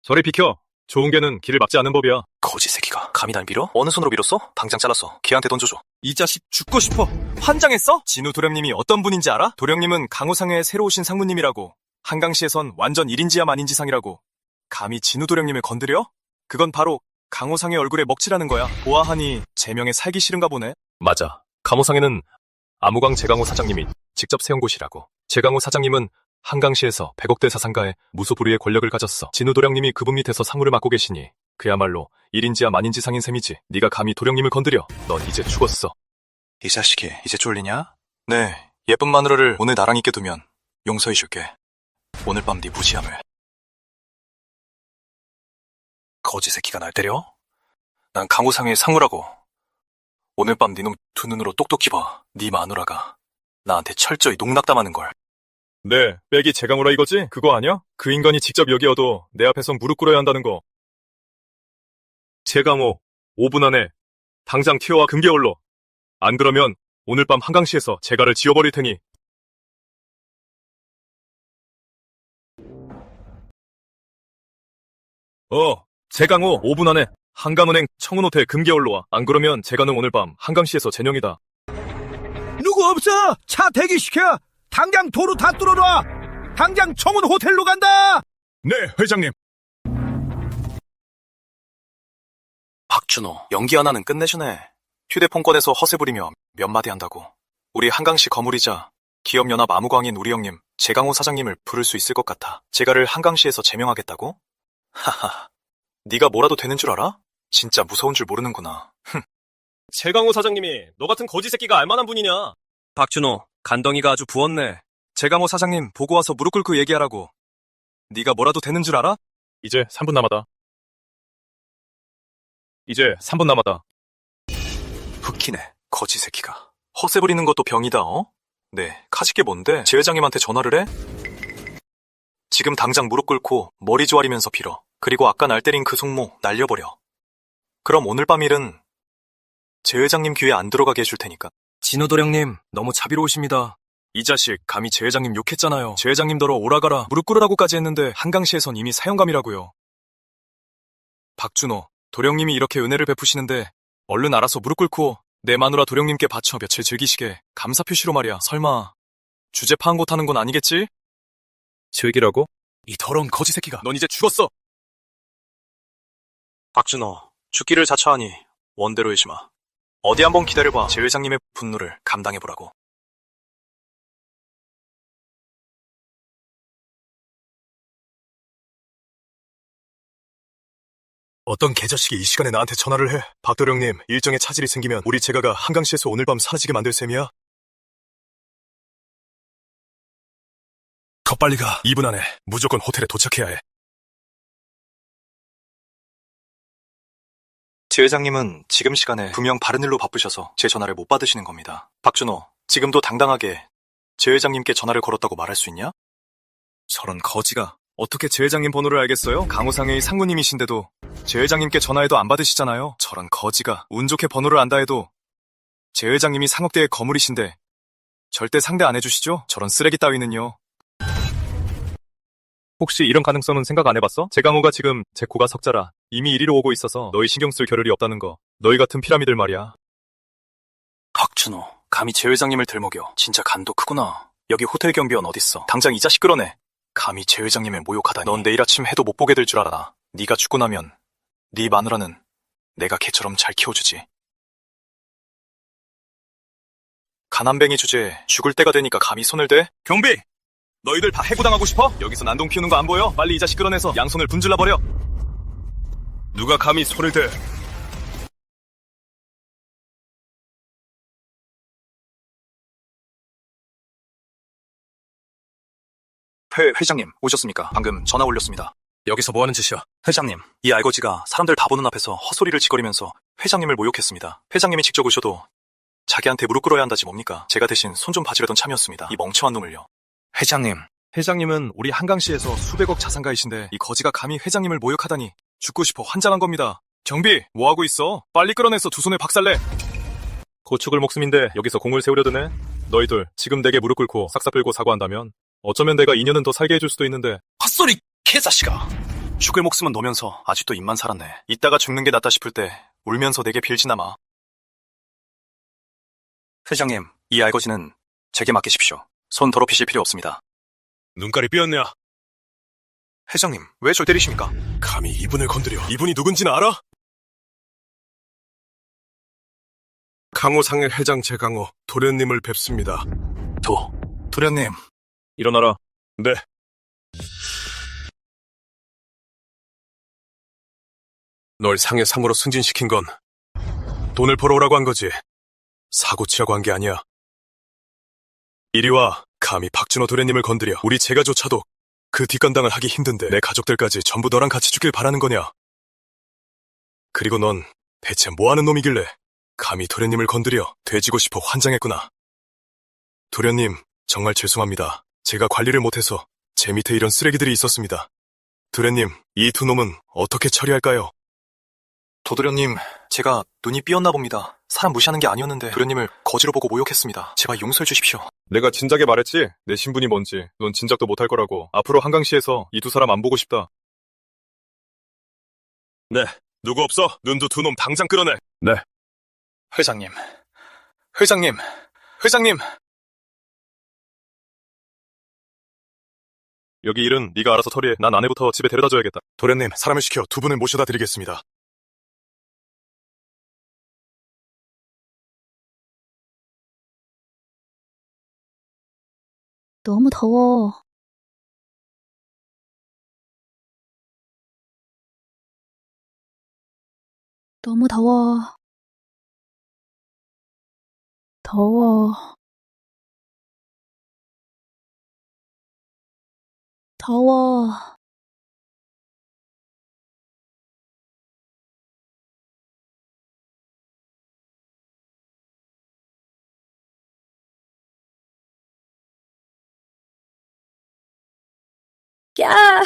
저리 비켜. 좋은 개는 길을 막지 않는 법이야. 거지 새끼가 감히 날 밀어? 어느 손으로 밀었어? 당장 잘랐어. 걔한테 던져줘. 이 자식 죽고 싶어. 환장했어? 진우 도령님이 어떤 분인지 알아? 도령님은 강우상의 새로 오신 상무님이라고. 한강시에선 완전 1인지야 만인지상이라고. 감히 진우 도령님을 건드려? 그건 바로 강우상의 얼굴에 먹칠하는 거야. 보아하니 제명에 살기 싫은가 보네. 맞아. 강우상에는 아무강 제강호 사장님이 직접 세운 곳이라고. 제강호 사장님은 한강시에서 100억대 사상가에 무소불위의 권력을 가졌어. 진우 도령님이 그분 밑에서 상무를 맡고 계시니 그야말로 1인지야 만인지상인 셈이지. 네가 감히 도령님을 건드려. 넌 이제 죽었어. 이 자식이 이제 쫄리냐? 네, 예쁜 마누라를 오늘 나랑 있게 두면 용서해줄게. 오늘 밤 네 무시함을. 거지 새끼가 날 때려? 난 강우상의 상무라고. 오늘 밤 네 놈 두 눈으로 똑똑히 봐. 네 마누라가 나한테 철저히 농락당하는 걸. 네, 백이 제강호라 이거지? 그거 아니야? 그 인간이 직접 여기 와도 내 앞에선 무릎 꿇어야 한다는 거. 제강호, 5분 안에 당장 튀어와 금계월로. 안 그러면 오늘 밤 한강시에서 제가를 지워버릴 테니. 제강호 5분 안에 한강은행 청운호텔 금계월로 와. 안 그러면 제가는 오늘 밤 한강시에서 제명이다. 누구 없어? 차 대기시켜. 당장 도로 다 뚫어놔. 당장 청운 호텔로 간다. 네, 회장님. 박준호, 연기 하나는 끝내주네. 휴대폰 꺼내서 허세 부리며 몇 마디 한다고. 우리 한강시 거물이자 기업연합 아무광인 우리 형님, 제강호 사장님을 부를 수 있을 것 같아. 제가를 한강시에서 제명하겠다고? 하하, 네가 뭐라도 되는 줄 알아? 진짜 무서운 줄 모르는구나. 제강호 사장님이 너 같은 거지 새끼가 알만한 분이냐? 박준호, 간덩이가 아주 부었네. 제강호 사장님 보고 와서 무릎 꿇고 얘기하라고. 네가 뭐라도 되는 줄 알아? 이제 3분 남았다. 이제 3분 남았다. 흑히네, 거지 새끼가. 허세 부리는 것도 병이다, 어? 네, 카지게 뭔데? 제 회장님한테 전화를 해? 지금 당장 무릎 꿇고 머리 조아리면서 빌어. 그리고 아까 날 때린 그 숙모 날려버려. 그럼 오늘 밤 일은 제 회장님 귀에 안 들어가게 해줄 테니까. 진우도령님, 너무 자비로우십니다. 이 자식 감히 제 회장님 욕했잖아요. 제 회장님더러 오라가라 무릎 꿇으라고까지 했는데 한강시에선 이미 사형감이라고요. 박준호, 도령님이 이렇게 은혜를 베푸시는데 얼른 알아서 무릎 꿇고 내 마누라 도령님께 바쳐 며칠 즐기시게. 감사 표시로 말이야. 설마 주제 파한 곳 하는 건 아니겠지? 즐기라고? 이 더러운 거지 새끼가. 넌 이제 죽었어. 박준호, 죽기를 자처하니 원대로 해주마. 어디 한번 기다려봐. 제 회장님의 분노를 감당해보라고. 어떤 개자식이 이 시간에 나한테 전화를 해. 박도령님, 일정에 차질이 생기면 우리 제가가 한강시에서 오늘 밤 사라지게 만들 셈이야? 더 빨리 가. 2분 안에 무조건 호텔에 도착해야 해. 제 회장님은 지금 시간에 분명 바른 일로 바쁘셔서 제 전화를 못 받으시는 겁니다. 박준호, 지금도 당당하게 제 회장님께 전화를 걸었다고 말할 수 있냐? 저런 거지가 어떻게 제 회장님 번호를 알겠어요? 강호상회의 상무님이신데도 제 회장님께 전화해도 안 받으시잖아요. 저런 거지가 운 좋게 번호를 안다 해도 제 회장님이 상업대의 거물이신데 절대 상대 안 해주시죠? 저런 쓰레기 따위는요. 혹시 이런 가능성은 생각 안 해봤어? 제강호가 지금 제 코가 석자라 이미 이리로 오고 있어서 너희 신경 쓸 겨를이 없다는 거. 너희 같은 피라미들 말이야. 박준호, 감히 제 회장님을 들먹여. 진짜 간도 크구나. 여기 호텔 경비원 어딨어? 당장 이 자식 끌어내. 감히 제 회장님을 모욕하다니. 넌 내일 아침 해도 못 보게 될 줄 알아. 네가 죽고 나면 네 마누라는 내가 개처럼 잘 키워주지. 가난뱅이 주제에 죽을 때가 되니까 감히 손을 대? 경비! 너희들 다 해고당하고 싶어? 여기서 난동 피우는 거 안 보여? 빨리 이 자식 끌어내서 양손을 분질러버려. 누가 감히 손을 대? 회장님 오셨습니까? 방금 전화 올렸습니다. 여기서 뭐 하는 짓이야? 회장님, 이 알거지가 사람들 다 보는 앞에서 헛소리를 짓거리면서 회장님을 모욕했습니다. 회장님이 직접 오셔도 자기한테 무릎 꿇어야 한다지 뭡니까? 제가 대신 손 좀 봐주려던 참이었습니다. 이 멍청한 놈을요. 회장님은 우리 한강시에서 수백억 자산가이신데 이 거지가 감히 회장님을 모욕하다니 죽고 싶어 환장한 겁니다. 경비, 뭐하고 있어? 빨리 끌어내서 두 손에 박살내. 고축을 목숨인데 여기서 공을 세우려 드네? 너희들 지금 내게 무릎 꿇고 싹싹 빌고 사과한다면 어쩌면 내가 2년은 더 살게 해줄 수도 있는데. 헛소리 개자식아. 죽을 목숨은 너면서 아직도 입만 살았네. 이따가 죽는 게 낫다 싶을 때 울면서 내게 빌지나 마. 회장님, 이 알거지는 제게 맡기십시오. 손 더럽히실 필요 없습니다. 눈깔이 삐었냐? 회장님, 왜 절 때리십니까? 감히 이분을 건드려. 이분이 누군지는 알아? 강호상의 회장 제강호, 도련님을 뵙습니다. 도련님. 일어나라. 네. 널 상해 상무로 승진시킨 건 돈을 벌어오라고 한 거지. 사고 치라고 한 게 아니야. 이리 와. 감히 박준호 도련님을 건드려. 우리 제가조차도 그 뒷감당을 하기 힘든데 내 가족들까지 전부 너랑 같이 죽길 바라는 거냐? 그리고 넌 대체 뭐하는 놈이길래 감히 도련님을 건드려. 돼지고 싶어 환장했구나. 도련님, 정말 죄송합니다. 제가 관리를 못해서 제 밑에 이런 쓰레기들이 있었습니다. 도련님, 이 두 놈은 어떻게 처리할까요? 도도련님, 제가 눈이 삐었나 봅니다. 사람 무시하는 게 아니었는데 도련님을 거지로 보고 모욕했습니다. 제발 용서해 주십시오. 내가 진작에 말했지? 내 신분이 뭔지. 넌 진작도 못할 거라고. 앞으로 한강시에서 이 두 사람 안 보고 싶다. 네, 누구 없어? 눈도 두 놈 당장 끌어내. 네. 회장님. 여기 일은 네가 알아서 처리해. 난 아내부터 집에 데려다 줘야겠다. 도련님, 사람을 시켜 두 분을 모셔다 드리겠습니다. 너무 더워. 너무 더워. 더워. 더워. 야!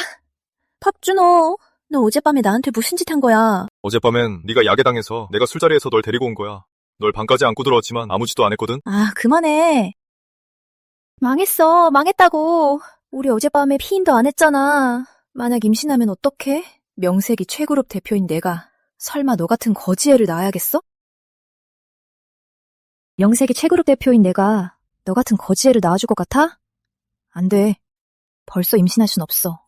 박준호, 너 어젯밤에 나한테 무슨 짓 한 거야? 어젯밤엔 네가 약에 당해서 내가 술자리에서 널 데리고 온 거야. 널 방까지 안고 들어왔지만 아무 짓도 안 했거든. 아, 그만해. 망했어, 망했다고. 우리 어젯밤에 피임도 안 했잖아. 만약 임신하면 어떡해? 명색이 최그룹 대표인 내가 설마 너 같은 거지애를 낳아야겠어? 명색이 최그룹 대표인 내가 너 같은 거지애를 낳아줄 것 같아? 안 돼. 벌써 임신할 순 없어.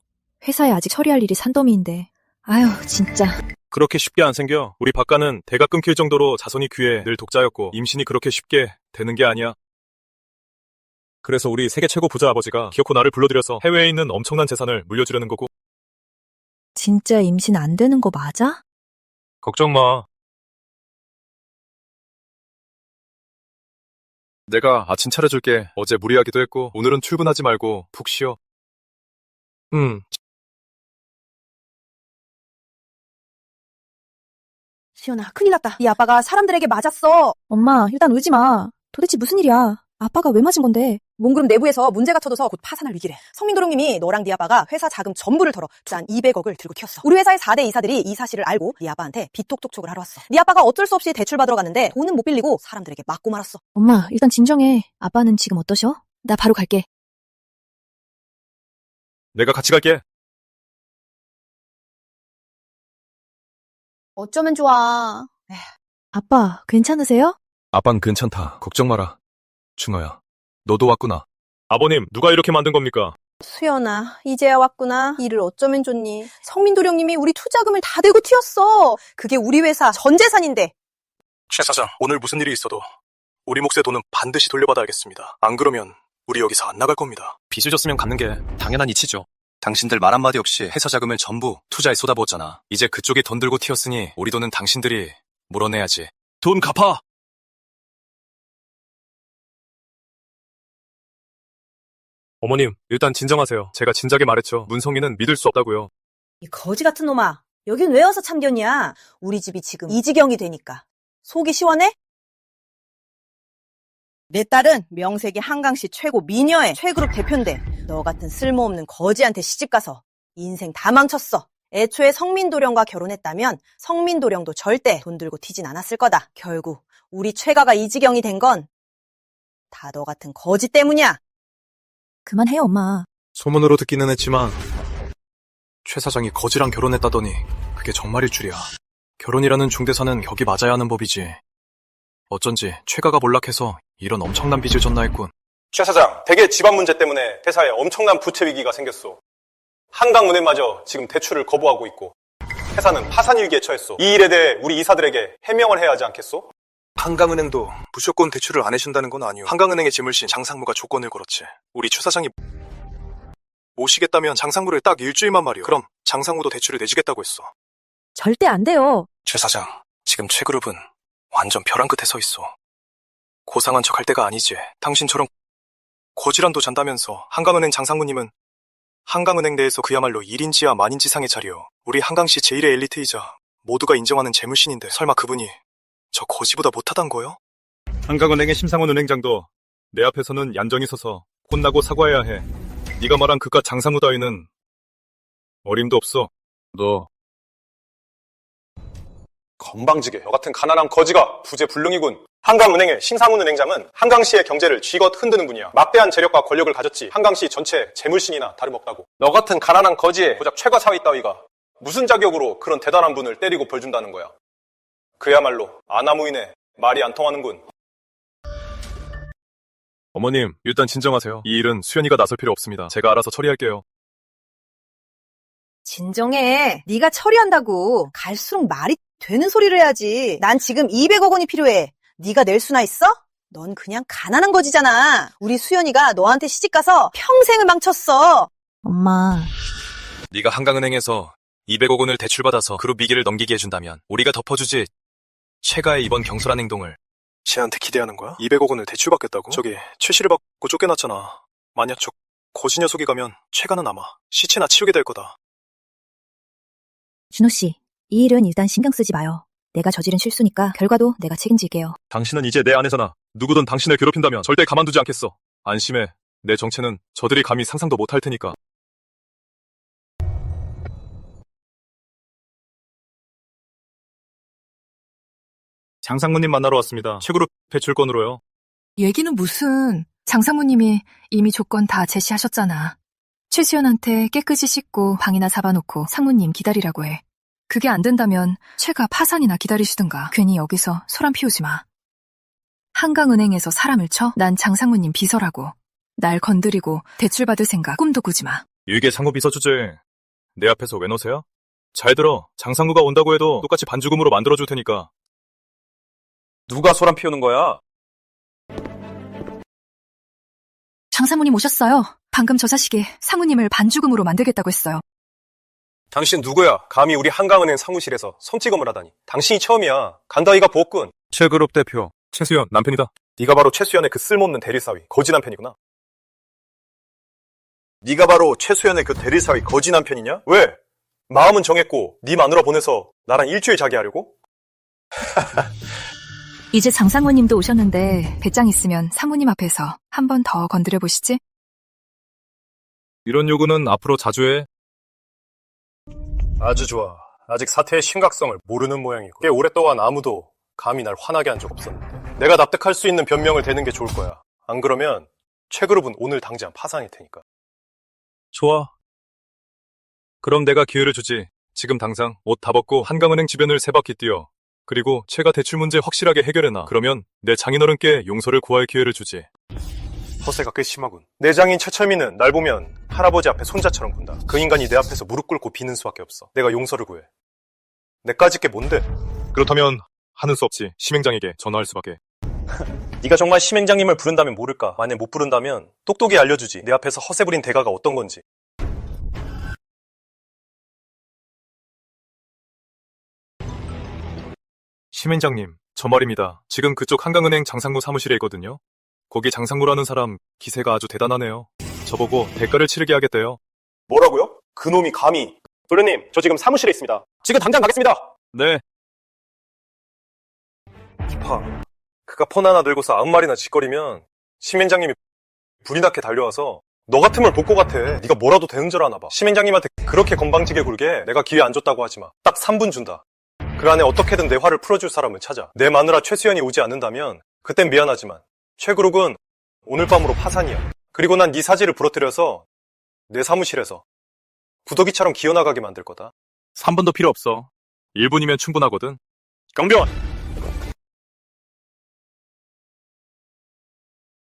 회사에 아직 처리할 일이 산더미인데. 아휴, 진짜. 그렇게 쉽게 안 생겨. 우리 박가는 대가 끊길 정도로 자손이 귀해 늘 독자였고 임신이 그렇게 쉽게 되는 게 아니야. 그래서 우리 세계 최고 부자 아버지가 기어코 나를 불러들여서 해외에 있는 엄청난 재산을 물려주려는 거고. 진짜 임신 안 되는 거 맞아? 걱정 마. 내가 아침 차려줄게. 어제 무리하기도 했고 오늘은 출근하지 말고 푹 쉬어. 시연아, 큰일 났다. 네 아빠가 사람들에게 맞았어. 엄마, 일단 울지 마. 도대체 무슨 일이야? 아빠가 왜 맞은 건데? 몽그룹 내부에서 문제가 터져서 곧 파산할 위기래. 성민도령님이 너랑 네 아빠가 회사 자금 전부를 털어 짠 200억을 들고 튀었어. 우리 회사의 4대 이사들이 이 사실을 알고 네 아빠한테 빚톡톡촉을 하러 왔어. 네 아빠가 어쩔 수 없이 대출 받으러 갔는데 돈은 못 빌리고 사람들에게 맞고 말았어. 엄마, 일단 진정해. 아빠는 지금 어떠셔? 나 바로 갈게. 내가 같이 갈게. 어쩌면 좋아. 아빠, 괜찮으세요? 아빤 괜찮다. 걱정 마라. 준호야, 너도 왔구나. 아버님, 누가 이렇게 만든 겁니까? 수연아, 이제야 왔구나. 일을 어쩌면 좋니. 성민도령님이 우리 투자금을 다 들고 튀었어. 그게 우리 회사 전 재산인데. 최 사장, 오늘 무슨 일이 있어도 우리 몫의 돈은 반드시 돌려받아야겠습니다. 안 그러면 우리 여기서 안 나갈 겁니다. 빚을 졌으면 갚는 게 당연한 이치죠. 당신들 말 한마디 없이 회사 자금을 전부 투자에 쏟아부었잖아. 이제 그쪽이 돈 들고 튀었으니 우리 돈은 당신들이 물어내야지. 돈 갚아! 어머님, 일단 진정하세요. 제가 진작에 말했죠. 문성이는 믿을 수 없다고요. 이 거지 같은 놈아. 여긴 왜 와서 참견이야. 우리 집이 지금 이 지경이 되니까. 속이 시원해? 내 딸은 명색이 한강시 최고 미녀의 최그룹 대표인데 너 같은 쓸모없는 거지한테 시집가서 인생 다 망쳤어. 애초에 성민도령과 결혼했다면 성민도령도 절대 돈 들고 튀진 않았을 거다. 결국 우리 최가가 이 지경이 된 건 다 너 같은 거지 때문이야. 그만해, 엄마. 소문으로 듣기는 했지만 최 사장이 거지랑 결혼했다더니 그게 정말일 줄이야. 결혼이라는 중대사는 격이 맞아야 하는 법이지. 어쩐지 최가가 몰락해서 이런 엄청난 빚을 졌나 했군. 최 사장, 대개 집안 문제 때문에 회사에 엄청난 부채 위기가 생겼어. 한강은행마저 지금 대출을 거부하고 있고 회사는 파산 위기에 처했어. 이 일에 대해 우리 이사들에게 해명을 해야 하지 않겠소? 한강은행도 무조건 대출을 안 해준다는 건 아니오. 한강은행의 지물신 장상무가 조건을 걸었지. 우리 최 사장이 모시겠다면 장상무를 딱 일주일만 말이오. 그럼 장상무도 대출을 내주겠다고 했어. 절대 안 돼요. 최 사장, 지금 최그룹은 완전 벼랑 끝에 서 있어. 고상한 척 할 때가 아니지. 당신처럼 거지란도 잔다면서. 한강은행 장상무님은 한강은행 내에서 그야말로 1인지와 만인지상의 자리요. 우리 한강시 제1의 엘리트이자 모두가 인정하는 재물신인데 설마 그분이 저 거지보다 못하단 거요? 한강은행의 심상원 은행장도 내 앞에서는 얀정히 서서 혼나고 사과해야 해. 네가 말한 그깟 장상무 따위는 어림도 없어. 너 건방지게 너 같은 가난한 거지가 부재불능이군. 한강은행의 심상훈 은행장은 한강시의 경제를 쥐것 흔드는 분이야. 막대한 재력과 권력을 가졌지 한강시 전체 재물신이나 다름없다고. 너 같은 가난한 거지의 고작 최과 사위 따위가 무슨 자격으로 그런 대단한 분을 때리고 벌준다는 거야. 그야말로 아나무인의 말이 안 통하는군. 어머님, 일단 진정하세요. 이 일은 수연이가 나설 필요 없습니다. 제가 알아서 처리할게요. 진정해. 네가 처리한다고. 갈수록 말이 되는 소리를 해야지. 난 지금 200억 원이 필요해. 네가 낼 수나 있어? 넌 그냥 가난한 거지잖아. 우리 수연이가 너한테 시집가서 평생을 망쳤어. 엄마, 네가 한강은행에서 200억 원을 대출받아서 그룹 미기를 넘기게 해준다면 우리가 덮어주지. 최가의 이번 경솔한 행동을. 쟤한테 기대하는 거야? 200억 원을 대출받겠다고? 저기 최 씨를 받고 쫓겨났잖아. 만약 저 거지 녀석이 가면 최가는 아마 시체나 치우게 될 거다. 준호 씨, 이 일은 일단 신경 쓰지 마요. 내가 저지른 실수니까 결과도 내가 책임질게요. 당신은 이제 내 아내잖아. 누구든 당신을 괴롭힌다면 절대 가만두지 않겠어. 안심해. 내 정체는 저들이 감히 상상도 못할 테니까. 장상무님 만나러 왔습니다. 최그룹 대출건으로요. 얘기는 무슨, 장상무님이 이미 조건 다 제시하셨잖아. 최수연한테 깨끗이 씻고 방이나 잡아놓고 상무님 기다리라고 해. 그게 안 된다면 최가 파산이나 기다리시든가. 괜히 여기서 소란 피우지 마. 한강은행에서 사람을 쳐? 난 장상무님 비서라고. 날 건드리고 대출받을 생각 꿈도 꾸지 마. 이게 상무 비서 주제. 내 앞에서 왜 너세요? 잘 들어. 장상무가 온다고 해도 똑같이 반죽음으로 만들어줄 테니까. 누가 소란 피우는 거야? 장상무님 오셨어요. 방금 저 자식이 상무님을 반죽음으로 만들겠다고 했어요. 당신 누구야? 감히 우리 한강은행 사무실에서 손찌검을 하다니. 당신이 처음이야. 간다이가 보옥군. 최그룹 대표 최수연 남편이다. 네가 바로 최수연의 그 쓸모없는 대리사위 거지 남편이구나. 네가 바로 최수연의 그 대리사위 거지 남편이냐? 왜? 마음은 정했고 네 마누라 보내서 나랑 일주일 자기 하려고? 이제 장상무님도 오셨는데 배짱 있으면 상무님 앞에서 한 번 더 건드려 보시지. 이런 요구는 앞으로 자주 해. 아주 좋아. 아직 사태의 심각성을 모르는 모양이고 꽤 오랫동안 아무도 감히 날 화나게 한 적 없었는데 내가 납득할 수 있는 변명을 대는 게 좋을 거야. 안 그러면 최그룹은 오늘 당장 파산일 테니까. 좋아. 그럼 내가 기회를 주지. 지금 당장 옷 다 벗고 한강은행 주변을 3바퀴 뛰어. 그리고 최가 대출 문제 확실하게 해결해놔. 그러면 내 장인어른께 용서를 구할 기회를 주지. 허세가 꽤 심하군. 내 장인 최철민은 날 보면 할아버지 앞에 손자처럼 군다. 그 인간이 내 앞에서 무릎 꿇고 비는 수밖에 없어. 내가 용서를 구해. 내까짓 게 뭔데? 그렇다면 하는 수 없이 심행장에게 전화할 수밖에. 네가 정말 심행장님을 부른다면 모를까. 만약 못 부른다면 똑똑히 알려주지. 내 앞에서 허세 부린 대가가 어떤 건지. 심행장님, 저 말입니다. 지금 그쪽 한강은행 장상무 사무실에 있거든요. 거기 장상무라는 사람 기세가 아주 대단하네요. 저보고 대가를 치르게 하겠대요. 뭐라고요? 그놈이 감히. 도련님, 저 지금 사무실에 있습니다. 지금 당장 가겠습니다. 네. 이봐, 그가 폰 하나 들고서 아무 말이나 짓거리면 심행장님이 불이 나게 달려와서 너 같은 걸 볼 것 같아. 네가 뭐라도 되는 줄 아나 봐. 심행장님한테 그렇게 건방지게 굴게 내가 기회 안 줬다고 하지 마. 딱 3분 준다. 그 안에 어떻게든 내 화를 풀어줄 사람을 찾아. 내 마누라 최수연이 오지 않는다면 그땐 미안하지만 최그룹은 오늘 밤으로 파산이야. 그리고 난 네 사지를 부러뜨려서 내 사무실에서 구더기처럼 기어나가게 만들 거다. 3분도 필요 없어. 1분이면 충분하거든. 경비원!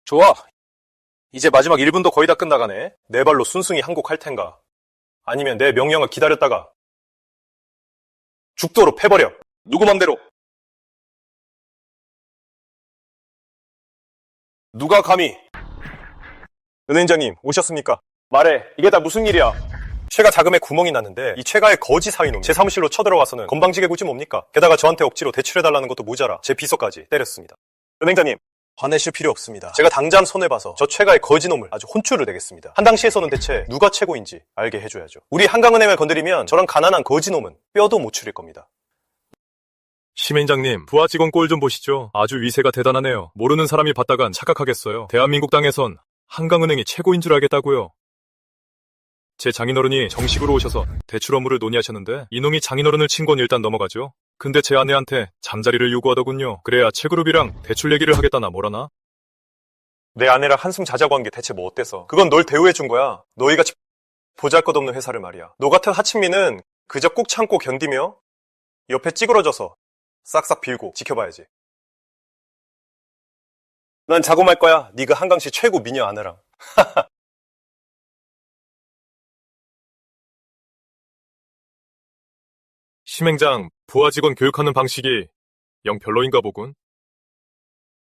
좋아. 이제 마지막 1분도 거의 다 끝나가네. 내 발로 순순히 항복할 텐가. 아니면 내 명령을 기다렸다가 죽도록 패버려. 누구 맘대로. 누가 감히. 은행장님 오셨습니까? 말해. 이게 다 무슨 일이야? 최가 자금에 구멍이 났는데 이 최가의 거지 사위놈이 제 사무실로 쳐들어와서는 건방지게 굴지 뭡니까? 게다가 저한테 억지로 대출해달라는 것도 모자라 제 비서까지 때렸습니다. 은행장님 화내실 필요 없습니다. 제가 당장 손해봐서 저 최가의 거지놈을 아주 혼쭐을 내겠습니다. 한당시에서는 대체 누가 최고인지 알게 해줘야죠. 우리 한강은행을 건드리면 저런 가난한 거지놈은 뼈도 못 추릴 겁니다. 심행장님, 부하 직원 꼴 좀 보시죠. 아주 위세가 대단하네요. 모르는 사람이 봤다간 착각하겠어요. 대한민국 땅에선 한강은행이 최고인 줄 알겠다고요. 제 장인어른이 정식으로 오셔서 대출 업무를 논의하셨는데 이놈이 장인어른을 친 건 일단 넘어가죠. 근데 제 아내한테 잠자리를 요구하더군요. 그래야 최그룹이랑 대출 얘기를 하겠다나 뭐라나? 내 아내랑 한숨 자자고 한 게 대체 뭐 어때서? 그건 널 대우해준 거야. 너희같이 보잘것없는 회사를 말이야. 너 같은 하층민은 그저 꾹 참고 견디며 옆에 찌그러져서 싹싹 빌고 지켜봐야지. 난 자고 말 거야. 네가 한강시 최고 미녀 아내랑. 심행장 부하 직원 교육하는 방식이 영 별로인가 보군.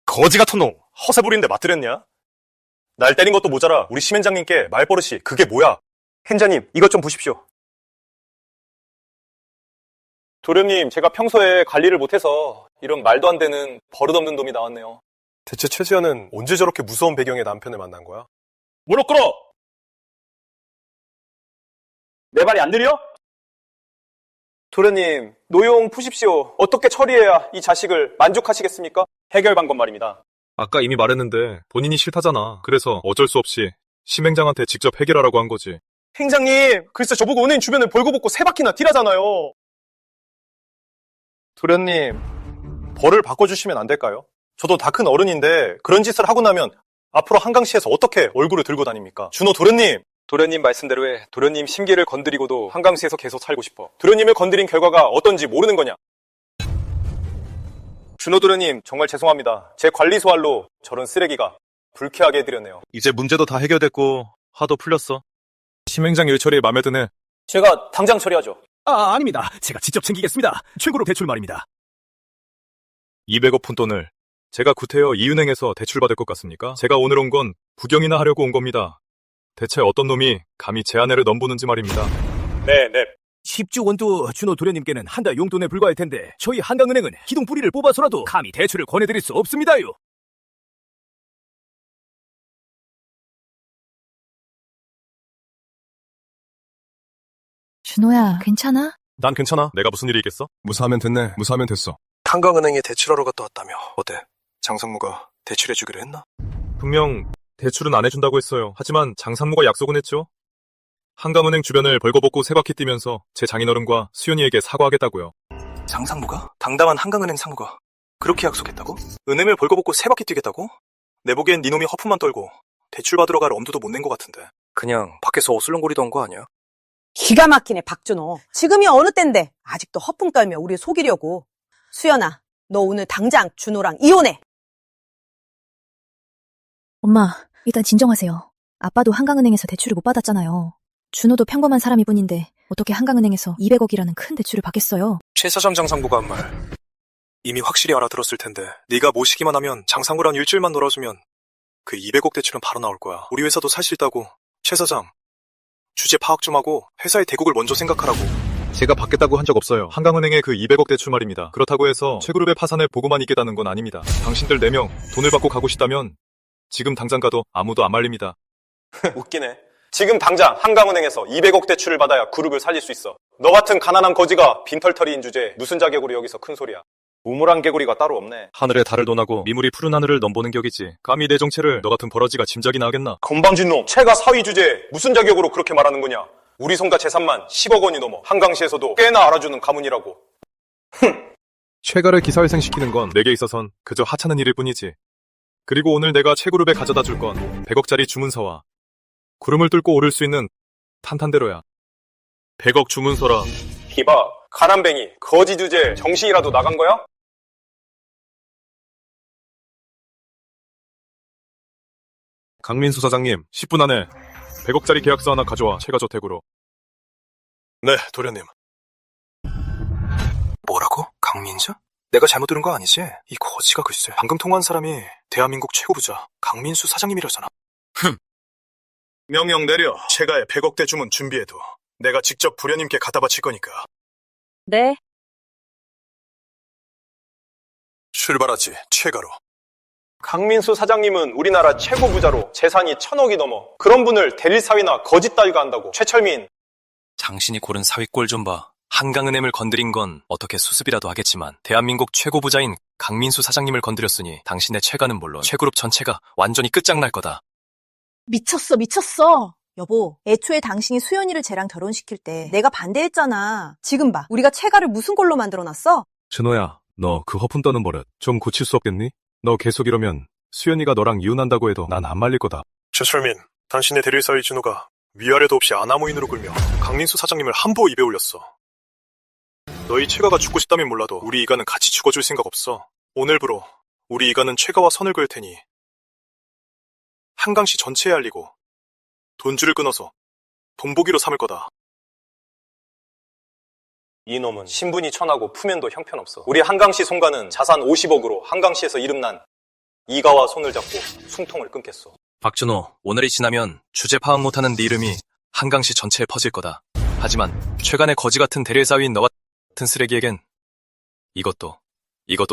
거지 같은 놈, 허세 부리는데 맞들였냐? 날 때린 것도 모자라 우리 심행장님께 말버릇이 그게 뭐야? 행자님, 이것 좀 보십시오. 도련님, 제가 평소에 관리를 못해서 이런 말도 안 되는 버릇없는 놈이 나왔네요. 대체 최수연은 언제 저렇게 무서운 배경의 남편을 만난 거야? 무릎 꿇어! 내 말이 안 들려? 도련님, 노용 푸십시오. 어떻게 처리해야 이 자식을 만족하시겠습니까? 해결 방법 말입니다. 아까 이미 말했는데 본인이 싫다잖아. 그래서 어쩔 수 없이 심행장한테 직접 해결하라고 한 거지. 행장님, 글쎄 저보고 은행 주변을 벌거벗고 3바퀴나 뛰라잖아요. 도련님, 벌을 바꿔주시면 안 될까요? 저도 다 큰 어른인데 그런 짓을 하고 나면 앞으로 한강시에서 어떻게 얼굴을 들고 다닙니까? 준호 도련님! 도련님 말씀대로 해. 도련님 심기를 건드리고도 한강시에서 계속 살고 싶어. 도련님을 건드린 결과가 어떤지 모르는 거냐? 준호 도련님, 정말 죄송합니다. 제 관리 소할로 저런 쓰레기가 불쾌하게 해드렸네요. 이제 문제도 다 해결됐고 화도 풀렸어. 심행장 일처리 마음에 드네. 제가 당장 처리하죠. 아닙니다. 제가 직접 챙기겠습니다. 최고로 대출 말입니다. 200억 푼 돈을 제가 구태여 이은행에서 대출받을 것 같습니까? 제가 오늘 온 건 구경이나 하려고 온 겁니다. 대체 어떤 놈이 감히 제 아내를 넘보는지 말입니다. 네. 10주 원도 준호 도련님께는 한 달 용돈에 불과할 텐데 저희 한강은행은 기둥 뿌리를 뽑아서라도 감히 대출을 권해드릴 수 없습니다요. 준호야, 괜찮아? 난 괜찮아. 내가 무슨 일이 있겠어? 무사하면 됐네. 무사하면 됐어. 한강은행에 대출하러 갔다 왔다며. 어때? 장상무가 대출해주기로 했나? 분명 대출은 안 해준다고 했어요. 하지만 장상무가 약속은 했죠. 한강은행 주변을 벌거벗고 3바퀴 뛰면서 제 장인어른과 수연이에게 사과하겠다고요. 장상무가? 당당한 한강은행 상무가 그렇게 약속했다고? 은행을 벌거벗고 3바퀴 뛰겠다고? 내 보기엔 니놈이 허풍만 떨고 대출 받으러 갈 엄두도 못 낸 것 같은데. 그냥 밖에서 어슬렁거리던 거 아니야? 기가 막히네, 박준호. 지금이 어느 때인데 아직도 허풍 떨며 우리 속이려고. 수연아, 너 오늘 당장 준호랑 이혼해. 엄마, 일단 진정하세요. 아빠도 한강은행에서 대출을 못 받았잖아요. 준호도 평범한 사람이 뿐인데 어떻게 한강은행에서 200억이라는 큰 대출을 받겠어요? 최 사장 장상무가 한 말 이미 확실히 알아들었을 텐데 네가 모시기만 하면 장상무랑 일주일만 놀아주면 그 200억 대출은 바로 나올 거야. 우리 회사도 살 수 있다고. 최 사장, 주제 파악 좀 하고 회사의 대국을 먼저 생각하라고. 제가 받겠다고 한 적 없어요. 한강은행의 그 200억 대출 말입니다. 그렇다고 해서 최그룹의 파산을 보고만 있겠다는 건 아닙니다. 당신들 4명 돈을 받고 가고 싶다면 지금 당장 가도 아무도 안 말립니다. 웃기네. 지금 당장 한강은행에서 200억 대출을 받아야 그룹을 살릴 수 있어. 너 같은 가난한 거지가 빈털터리인 주제에 무슨 자격으로 여기서 큰 소리야. 우물안 개구리가 따로 없네. 하늘에 달을 논하고 미물이 푸른 하늘을 넘보는 격이지. 감히 내 정체를 너 같은 버러지가 짐작이나 하겠나. 건방진 놈, 채가 사위 주제에 무슨 자격으로 그렇게 말하는 거냐. 우리 손가 재산만 10억 원이 넘어. 한강시에서도 꽤나 알아주는 가문이라고. 최가를 기사회생시키는 건 내게 있어선 그저 하찮은 일일 뿐이지. 그리고 오늘 내가 최그룹에 가져다 줄 건 100억짜리 주문서와 구름을 뚫고 오를 수 있는 탄탄대로야. 100억 주문서라. 이봐, 가난뱅이, 거지 주제에 정신이라도 나간 거야? 강민수 사장님, 10분 안에 100억짜리 계약서 하나 가져와. 최가저택으로. 네, 도련님. 뭐라고? 강민수? 내가 잘못 들은 거 아니지? 이 거지가 글쎄. 방금 통화한 사람이 대한민국 최고 부자 강민수 사장님이라잖아. 명령 내려. 최가의 100억대 주문 준비해둬. 내가 직접 부련님께 갖다 바칠 거니까. 네. 출발하지, 최가로. 강민수 사장님은 우리나라 최고 부자로 재산이 1000억이 넘어. 그런 분을 대릴 사위나 거짓 따위가 한다고. 최철민. 당신이 고른 사위 꼴 좀 봐. 한강은행을 건드린 건 어떻게 수습이라도 하겠지만 대한민국 최고 부자인 강민수 사장님을 건드렸으니 당신의 최가는 물론 최그룹 전체가 완전히 끝장날 거다. 미쳤어. 여보, 애초에 당신이 수연이를 쟤랑 결혼시킬 때 내가 반대했잖아. 지금 봐, 우리가 최가를 무슨 꼴로 만들어놨어? 준호야, 너 그 허풍 떠는 버릇 좀 고칠 수 없겠니? 너 계속 이러면 수연이가 너랑 이혼한다고 해도 난 안 말릴 거다. 최철민, 당신의 대릴 사위 준호가 위아래도 없이 아나무인으로 굴며 강민수 사장님을 한보 입에 올렸어. 너희 최가가 죽고 싶다면 몰라도 우리 이가는 같이 죽어줄 생각 없어. 오늘부로 우리 이가는 최가와 선을 그을 테니 한강시 전체에 알리고 돈줄을 끊어서 돈보기로 삼을 거다. 이놈은 신분이 천하고 푸면도 형편없어. 우리 한강시 송가는 자산 50억으로 한강시에서 이름난 이가와 손을 잡고 숨통을 끊겠어. 박준호, 오늘이 지나면 주제 파악 못하는 네 이름이 한강시 전체에 퍼질 거다. 하지만 최간의 거지 같은 대릴사위인 너 같은 쓰레기에겐 이것도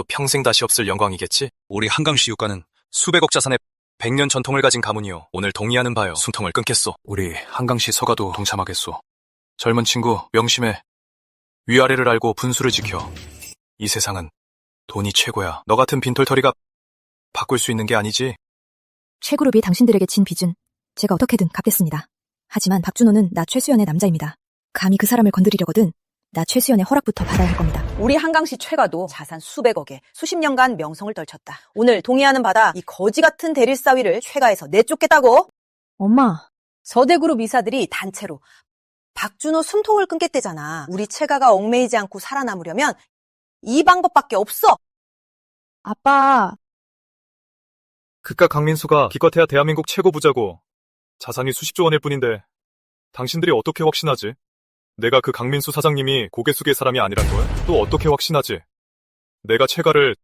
평생 다시 없을 영광이겠지? 우리 한강시 유가는 수백억 자산의 100년 전통을 가진 가문이요. 오늘 동의하는 바요. 숨통을 끊겠소. 우리 한강시 서가도 동참하겠소. 젊은 친구 명심해. 위아래를 알고 분수를 지켜. 이 세상은 돈이 최고야. 너 같은 빈털터리가 바꿀 수 있는 게 아니지. 최그룹이 당신들에게 진 빚은 제가 어떻게든 갚겠습니다. 하지만 박준호는 나 최수연의 남자입니다. 감히 그 사람을 건드리려거든 나 최수연의 허락부터 받아야 할 겁니다. 우리 한강시 최가도 자산 수백억에 수십 년간 명성을 떨쳤다. 오늘 동의하는 바다 이 거지 같은 대릴사위를 최가에서 내쫓겠다고? 엄마, 서대그룹 이사들이 단체로 박준호 숨통을 끊겠대잖아. 우리 최가가 얽매이지 않고 살아남으려면 이 방법밖에 없어. 아빠, 그깟 강민수가 기껏해야 대한민국 최고 부자고 자산이 수십조 원일 뿐인데 당신들이 어떻게 확신하지? 내가 그 강민수 사장님이 고개 숙일 사람이 아니란 걸? 또 어떻게 확신하지? 내가 최가를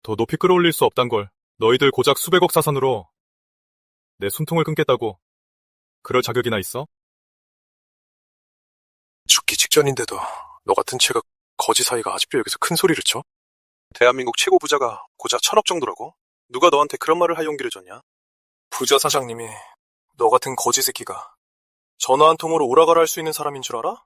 더 높이 끌어올릴 수 없단 걸. 너희들 고작 수백억 자산으로 내 숨통을 끊겠다고 그럴 자격이나 있어? 죽기 직전인데도 너 같은 채가 거지 사이가 아직도 여기서 큰 소리를 쳐? 대한민국 최고 부자가 고작 1,000억 정도라고? 누가 너한테 그런 말을 할 용기를 줬냐? 부자 사장님이 너 같은 거지 새끼가 전화 한 통으로 오라가라 할 수 있는 사람인 줄 알아?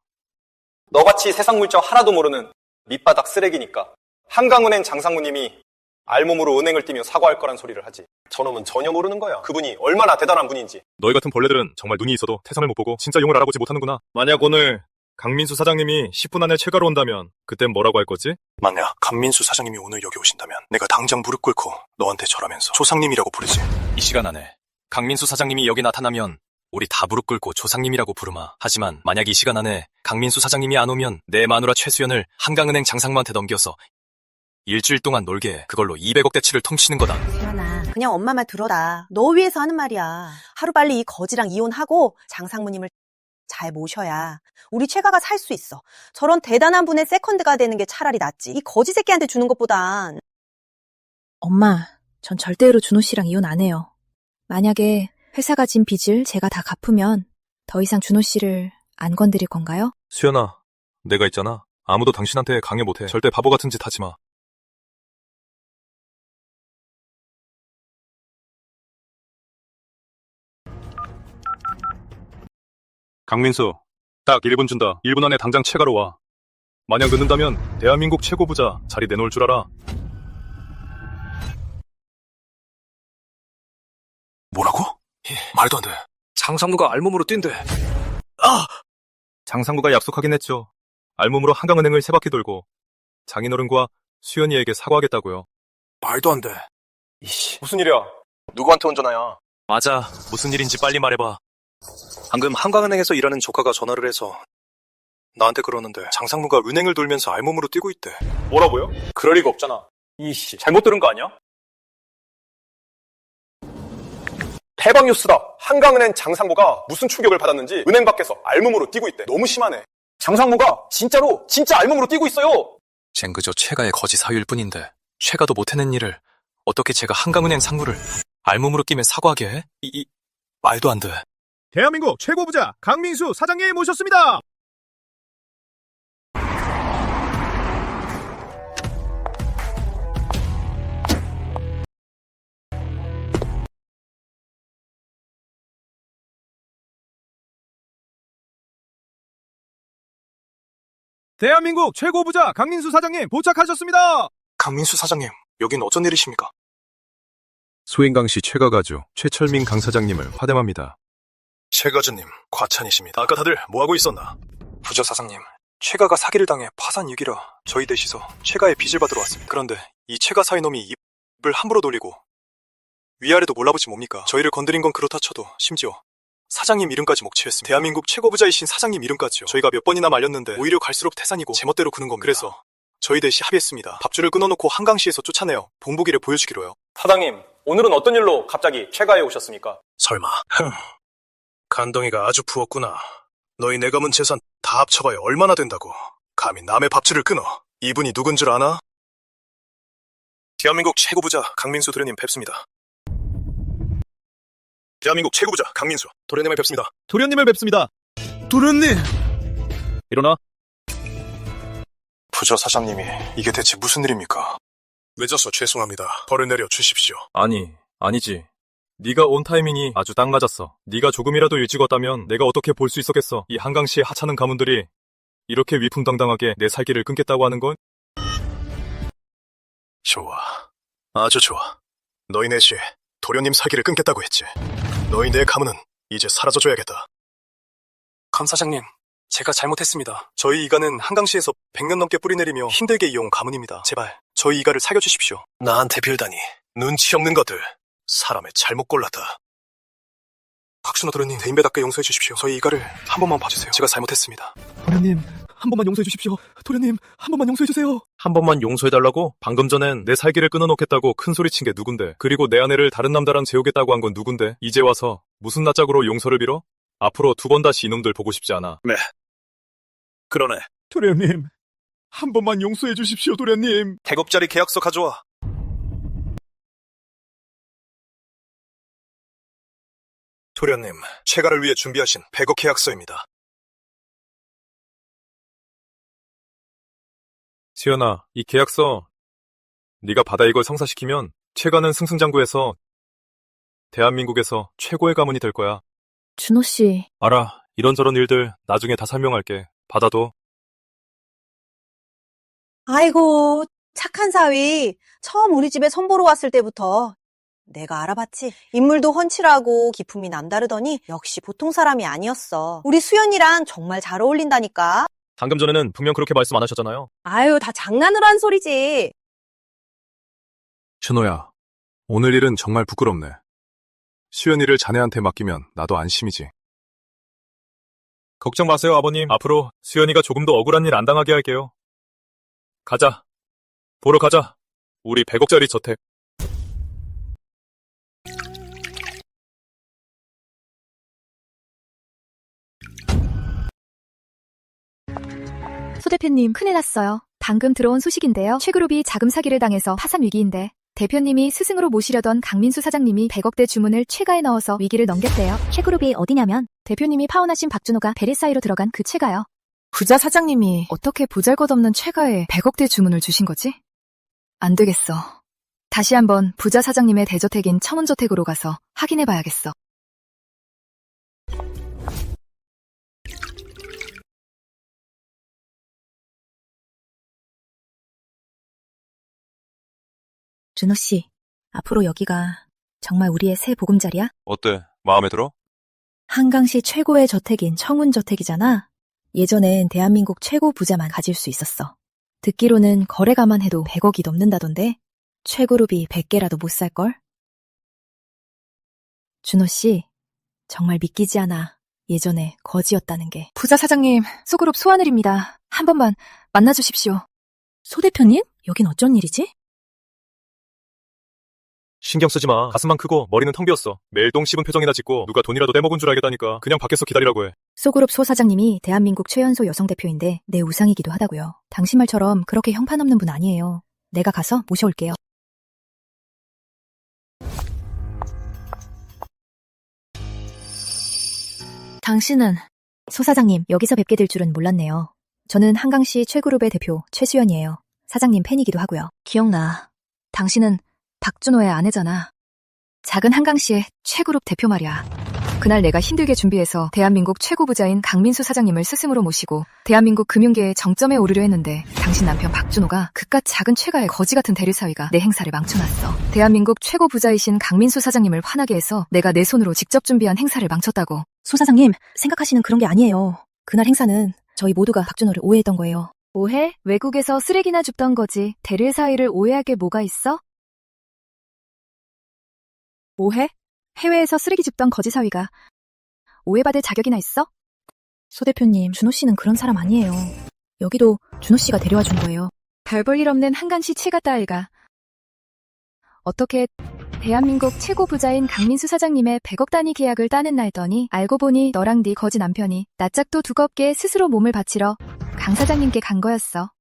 너같이 세상 물정 하나도 모르는 밑바닥 쓰레기니까 한강은행 장상무님이 알몸으로 은행을 뛰며 사과할 거란 소리를 하지. 저놈은 전혀 모르는 거야. 그분이 얼마나 대단한 분인지. 너희 같은 벌레들은 정말 눈이 있어도 태산을 못 보고 진짜 용을 알아보지 못하는구나. 만약 오늘 강민수 사장님이 10분 안에 최가로 온다면 그땐 뭐라고 할 거지? 만약 강민수 사장님이 오늘 여기 오신다면 내가 당장 무릎 꿇고 너한테 절하면서 조상님이라고 부르지. 이 시간 안에 강민수 사장님이 여기 나타나면 우리 다 무릎 꿇고 조상님이라고 부르마. 하지만 만약 이 시간 안에 강민수 사장님이 안 오면 내 마누라 최수연을 한강은행 장상무한테 넘겨서 일주일 동안 놀게 해. 그걸로 200억대치를 퉁치는 거다. 수연아, 그냥 엄마 말 들어라. 너 위해서 하는 말이야. 하루빨리 이 거지랑 이혼하고 장상무님을 잘 모셔야 우리 최가가 살 수 있어. 저런 대단한 분의 세컨드가 되는 게 차라리 낫지. 이 거지 새끼한테 주는 것보단. 엄마, 전 절대로 준호 씨랑 이혼 안 해요. 만약에 회사가 진 빚을 제가 다 갚으면 더 이상 준호 씨를 안 건드릴 건가요? 수연아, 내가 있잖아. 아무도 당신한테 강요 못해. 절대 바보 같은 짓 하지 마. 강민수, 딱 1분 준다. 1분 안에 당장 최가로 와. 만약 늦는다면 대한민국 최고 부자 자리 내놓을 줄 알아. 뭐라고? 말도 안 돼. 장상무가 알몸으로 뛴대. 장상구가 약속하긴 했죠. 알몸으로 한강은행을 3바퀴 돌고 장인어른과 수연이에게 사과하겠다고요. 말도 안 돼. 이씨, 무슨 일이야? 누구한테 온 전화야? 맞아. 무슨 일인지 빨리 말해봐. 방금 한강은행에서 일하는 조카가 전화를 해서 나한테 그러는데 장상무가 은행을 돌면서 알몸으로 뛰고 있대. 뭐라고요? 그럴 리가 없잖아. 이씨, 잘못 들은 거 아니야? 대박 뉴스다. 한강은행 장상무가 무슨 충격을 받았는지 은행 밖에서 알몸으로 뛰고 있대. 너무 심하네. 장상무가 진짜 알몸으로 뛰고 있어요. 쟨 그저 최가의 거지 사위일 뿐인데 최가도 못해낸 일을 어떻게 제가 한강은행 상무를 알몸으로 끼며 사과하게 해? 말도 안 돼. 대한민국 최고 부자 강민수 사장님 모셨습니다. 대한민국 최고 부자 강민수 사장님 도착하셨습니다. 강민수 사장님, 여긴 어쩐 일이십니까? 소인강시 최가가주 최철민 강 사장님을 화대합니다. 최가주님, 과찬이십니다. 아까 다들 뭐하고 있었나? 부자 사장님, 최가가 사기를 당해 파산 위기라 저희 넷이서 최가의 빚을 받으러 왔습니다. 그런데 이 최가 사이놈이 입을 함부로 돌리고 위아래도 몰라보지 뭡니까? 저희를 건드린 건 그렇다 쳐도 심지어 사장님 이름까지 먹칠했습니다. 대한민국 최고 부자이신 사장님 이름까지요. 저희가 몇 번이나 말렸는데 오히려 갈수록 태산이고 제멋대로 구는 겁니다. 그래서 저희 넷이 합의했습니다. 밥줄을 끊어놓고 한강시에서 쫓아내어 본보기를 보여주기로요. 사장님, 오늘은 어떤 일로 갑자기 최가에 오셨습니까? 설마. 간덩이가 아주 부었구나. 너희 내감은 재산 다 합쳐봐야 얼마나 된다고. 감히 남의 밥줄을 끊어. 이분이 누군 줄 아나? 대한민국 최고 부자 강민수 도련님 뵙습니다. 대한민국 최고 부자 강민수 도련님을 뵙습니다. 도련님을 뵙습니다. 도련님! 일어나. 부자 사장님이 이게 대체 무슨 일입니까? 늦어서 죄송합니다. 벌을 내려 주십시오. 아니지. 네가 온 타이밍이 아주 딱 맞았어. 네가 조금이라도 일찍 왔다면 내가 어떻게 볼 수 있었겠어. 이 한강시의 하찮은 가문들이 이렇게 위풍당당하게 내 살기를 끊겠다고 하는 건? 좋아. 아주 좋아. 너희 넷이 도련님 살기를 끊겠다고 했지. 너희 내 가문은 이제 사라져줘야겠다. 감 사장님, 제가 잘못했습니다. 저희 이가는 한강시에서 100년 넘게 뿌리내리며 힘들게 이어온 가문입니다. 제발 저희 이가를 살려주십시오. 나한테 빌다니 눈치 없는 것들. 사람을 잘못 골랐다. 박준호 도련님, 대인배답게 용서해 주십시오. 저희 이가를 한 번만 봐주세요. 제가 잘못했습니다. 도련님, 한 번만 용서해 주십시오. 도련님, 한 번만 용서해 주세요. 한 번만 용서해달라고? 방금 전엔 내 살기를 끊어놓겠다고 큰 소리친 게 누군데? 그리고 내 아내를 다른 남자랑 재우겠다고 한 건 누군데? 이제 와서 무슨 낯짝으로 용서를 빌어? 앞으로 2번 다시 이놈들 보고 싶지 않아. 네. 그러네. 도련님, 한 번만 용서해 주십시오, 도련님. 대곱짜리 계약서 가져와. 도련님, 최가를 위해 준비하신 100억 계약서입니다. 수연아, 이 계약서 네가 받아 이걸 성사시키면 최가는 승승장구해서 대한민국에서 최고의 가문이 될 거야. 준호 씨, 알아. 이런저런 일들 나중에 다 설명할게. 받아도. 아이고, 착한 사위. 처음 우리 집에 선보러 왔을 때부터 내가 알아봤지. 인물도 훤칠하고 기품이 남다르더니 역시 보통 사람이 아니었어. 우리 수연이랑 정말 잘 어울린다니까. 방금 전에는 분명 그렇게 말씀 안 하셨잖아요. 아유, 다 장난으로 한 소리지. 준호야, 오늘 일은 정말 부끄럽네. 수연이를 자네한테 맡기면 나도 안심이지. 걱정 마세요, 아버님. 앞으로 수연이가 조금 더 억울한 일 안 당하게 할게요. 가자. 보러 가자. 우리 100억짜리 저택. 소 대표님, 큰일 났어요. 방금 들어온 소식인데요. 최그룹이 자금 사기를 당해서 파산 위기인데 대표님이 스승으로 모시려던 강민수 사장님이 100억대 주문을 최가에 넣어서 위기를 넘겼대요. 최그룹이 어디냐면 대표님이 파혼하신 박준호가 베리사이로 들어간 그 최가요. 부자 사장님이 어떻게 보잘것없는 최가에 100억대 주문을 주신 거지? 안 되겠어. 다시 한번 부자 사장님의 대저택인 청운저택으로 가서 확인해봐야겠어. 준호 씨, 앞으로 여기가 정말 우리의 새 보금자리야? 어때? 마음에 들어? 한강시 최고의 저택인 청운저택이잖아. 예전엔 대한민국 최고 부자만 가질 수 있었어. 듣기로는 거래가만 해도 100억이 넘는다던데 최그룹이 100개라도 못 살걸? 준호 씨, 정말 믿기지 않아. 예전에 거지였다는 게. 부자 사장님, 소그룹 소하늘입니다. 한 번만 만나주십시오. 소 대표님? 여긴 어쩐 일이지? 신경 쓰지 마. 가슴만 크고 머리는 텅 비었어. 매일 똥 씹은 표정이나 짓고 누가 돈이라도 떼먹은 줄 알겠다니까. 그냥 밖에서 기다리라고 해. 소그룹 소 사장님이 대한민국 최연소 여성 대표인데 내 우상이기도 하다고요. 당신 말처럼 그렇게 형편없는 분 아니에요. 내가 가서 모셔올게요. 당신은? 소 사장님, 여기서 뵙게 될 줄은 몰랐네요. 저는 한강시 최그룹의 대표 최수연이에요. 사장님 팬이기도 하고요. 기억나. 당신은 박준호의 아내잖아. 작은 한강시의 최그룹 대표 말이야. 그날 내가 힘들게 준비해서 대한민국 최고 부자인 강민수 사장님을 스승으로 모시고 대한민국 금융계의 정점에 오르려 했는데 당신 남편 박준호가 그깟 작은 최가의 거지 같은 대리사위가 내 행사를 망쳐놨어. 대한민국 최고 부자이신 강민수 사장님을 화나게 해서 내가 내 손으로 직접 준비한 행사를 망쳤다고. 소 사장님, 생각하시는 그런 게 아니에요. 그날 행사는 저희 모두가 박준호를 오해했던 거예요. 오해? 외국에서 쓰레기나 줍던 거지. 대리사위를 오해할 게 뭐가 있어? 오해? 해외에서 쓰레기 줍던 거지 사위가 오해받을 자격이나 있어? 소 대표님, 준호 씨는 그런 사람 아니에요. 여기도 준호 씨가 데려와 준 거예요. 별 볼 일 없는 한강시 최가 딸가. 어떻게 대한민국 최고 부자인 강민수 사장님의 100억 단위 계약을 따는 날더니 알고 보니 너랑 네 거지 남편이 낯짝도 두껍게 스스로 몸을 바치러 강 사장님께 간 거였어.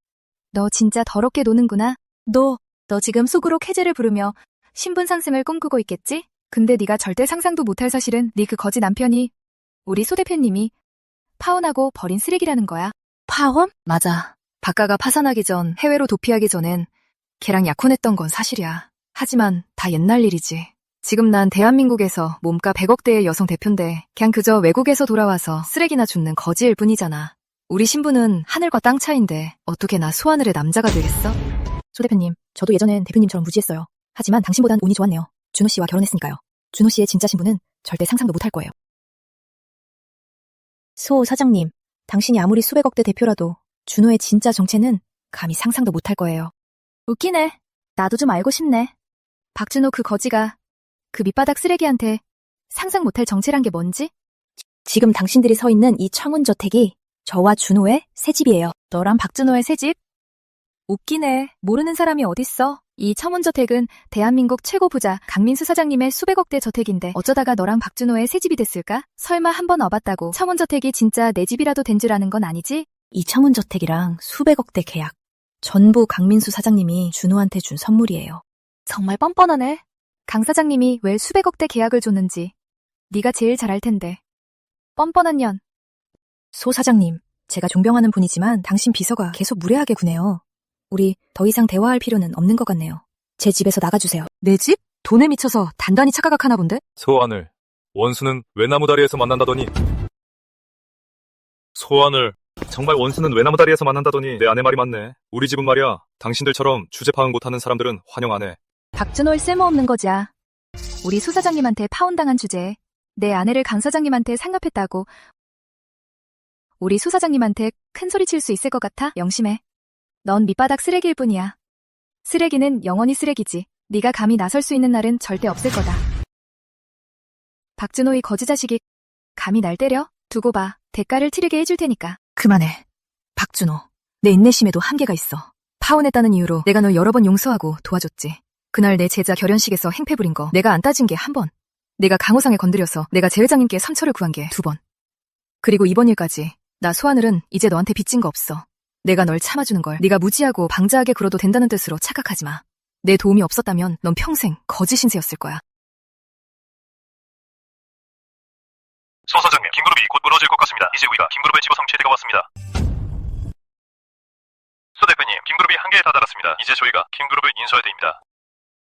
너 진짜 더럽게 노는구나. 너 지금 속으로 캐제를 부르며 신분 상승을 꿈꾸고 있겠지? 근데 네가 절대 상상도 못할 사실은 네 그 거지 남편이 우리 소 대표님이 파혼하고 버린 쓰레기라는 거야. 파혼? 맞아. 박가가 파산하기 전 해외로 도피하기 전엔 걔랑 약혼했던 건 사실이야. 하지만 다 옛날 일이지. 지금 난 대한민국에서 몸가 100억대의 여성 대표인데 그냥 그저 외국에서 돌아와서 쓰레기나 줍는 거지일 뿐이잖아. 우리 신부는 하늘과 땅 차이인데 어떻게 나 소하늘의 남자가 되겠어? 소 대표님, 저도 예전엔 대표님처럼 무지했어요. 하지만 당신보단 운이 좋았네요. 준호 씨와 결혼했으니까요. 준호 씨의 진짜 신부는 절대 상상도 못할 거예요. 소 사장님, 당신이 아무리 수백억대 대표라도 준호의 진짜 정체는 감히 상상도 못할 거예요. 웃기네. 나도 좀 알고 싶네. 박준호 그 거지가 그 밑바닥 쓰레기한테 상상 못할 정체란 게 뭔지? 지금 당신들이 서 있는 이 청운저택이 저와 준호의 새 집이에요. 너랑 박준호의 새 집? 웃기네. 모르는 사람이 어딨어. 이 청운저택은 대한민국 최고 부자 강민수 사장님의 수백억대 저택인데 어쩌다가 너랑 박준호의 새 집이 됐을까? 설마 한번 와봤다고 청운저택이 진짜 내 집이라도 된 줄 아는 건 아니지? 이 청운저택이랑 수백억대 계약, 전부 강민수 사장님이 준호한테 준 선물이에요. 정말 뻔뻔하네. 강 사장님이 왜 수백억대 계약을 줬는지 네가 제일 잘 알 텐데. 뻔뻔한 년. 소 사장님, 제가 존경하는 분이지만 당신 비서가 계속 무례하게 구네요. 우리 더 이상 대화할 필요는 없는 것 같네요. 제 집에서 나가주세요. 내 집? 돈에 미쳐서 단단히 착각하나 본데? 소하늘, 원수는 외나무다리에서 만난다더니. 소하늘, 정말 원수는 외나무다리에서 만난다더니 내 아내 말이 맞네. 우리 집은 말이야, 당신들처럼 주제 파악 못하는 사람들은 환영 안 해. 박준호의 쓸모없는 거지야. 우리 소 사장님한테 파혼당한 주제에 내 아내를 강 사장님한테 상납했다고 우리 소 사장님한테 큰 소리 칠 수 있을 것 같아? 명심해. 넌 밑바닥 쓰레기일 뿐이야. 쓰레기는 영원히 쓰레기지. 네가 감히 나설 수 있는 날은 절대 없을 거다. 박준호의 거지 자식이 감히 날 때려? 두고 봐. 대가를 치르게 해줄 테니까. 그만해. 박준호, 내 인내심에도 한계가 있어. 파혼했다는 이유로 내가 널 여러 번 용서하고 도와줬지. 그날 내 제자 결혼식에서 행패 부린 거 내가 안 따진 게 한 번. 내가 강호상에 건드려서 내가 제 회장님께 선처를 구한 게 2번. 그리고 이번 일까지 나 소하늘은 이제 너한테 빚진 거 없어. 내가 널 참아주는 걸 네가 무지하고 방자하게 굴어도 된다는 뜻으로 착각하지 마. 내 도움이 없었다면 넌 평생 거지 신세였을 거야. 소 사장님, 김그룹이 곧 무너질 것 같습니다. 이제 우리가 김그룹을 집어삼킬 때가 왔습니다. 소 대표님, 김그룹이 한계에 다다랐습니다. 이제 저희가 김그룹을 인수해야 됩니다.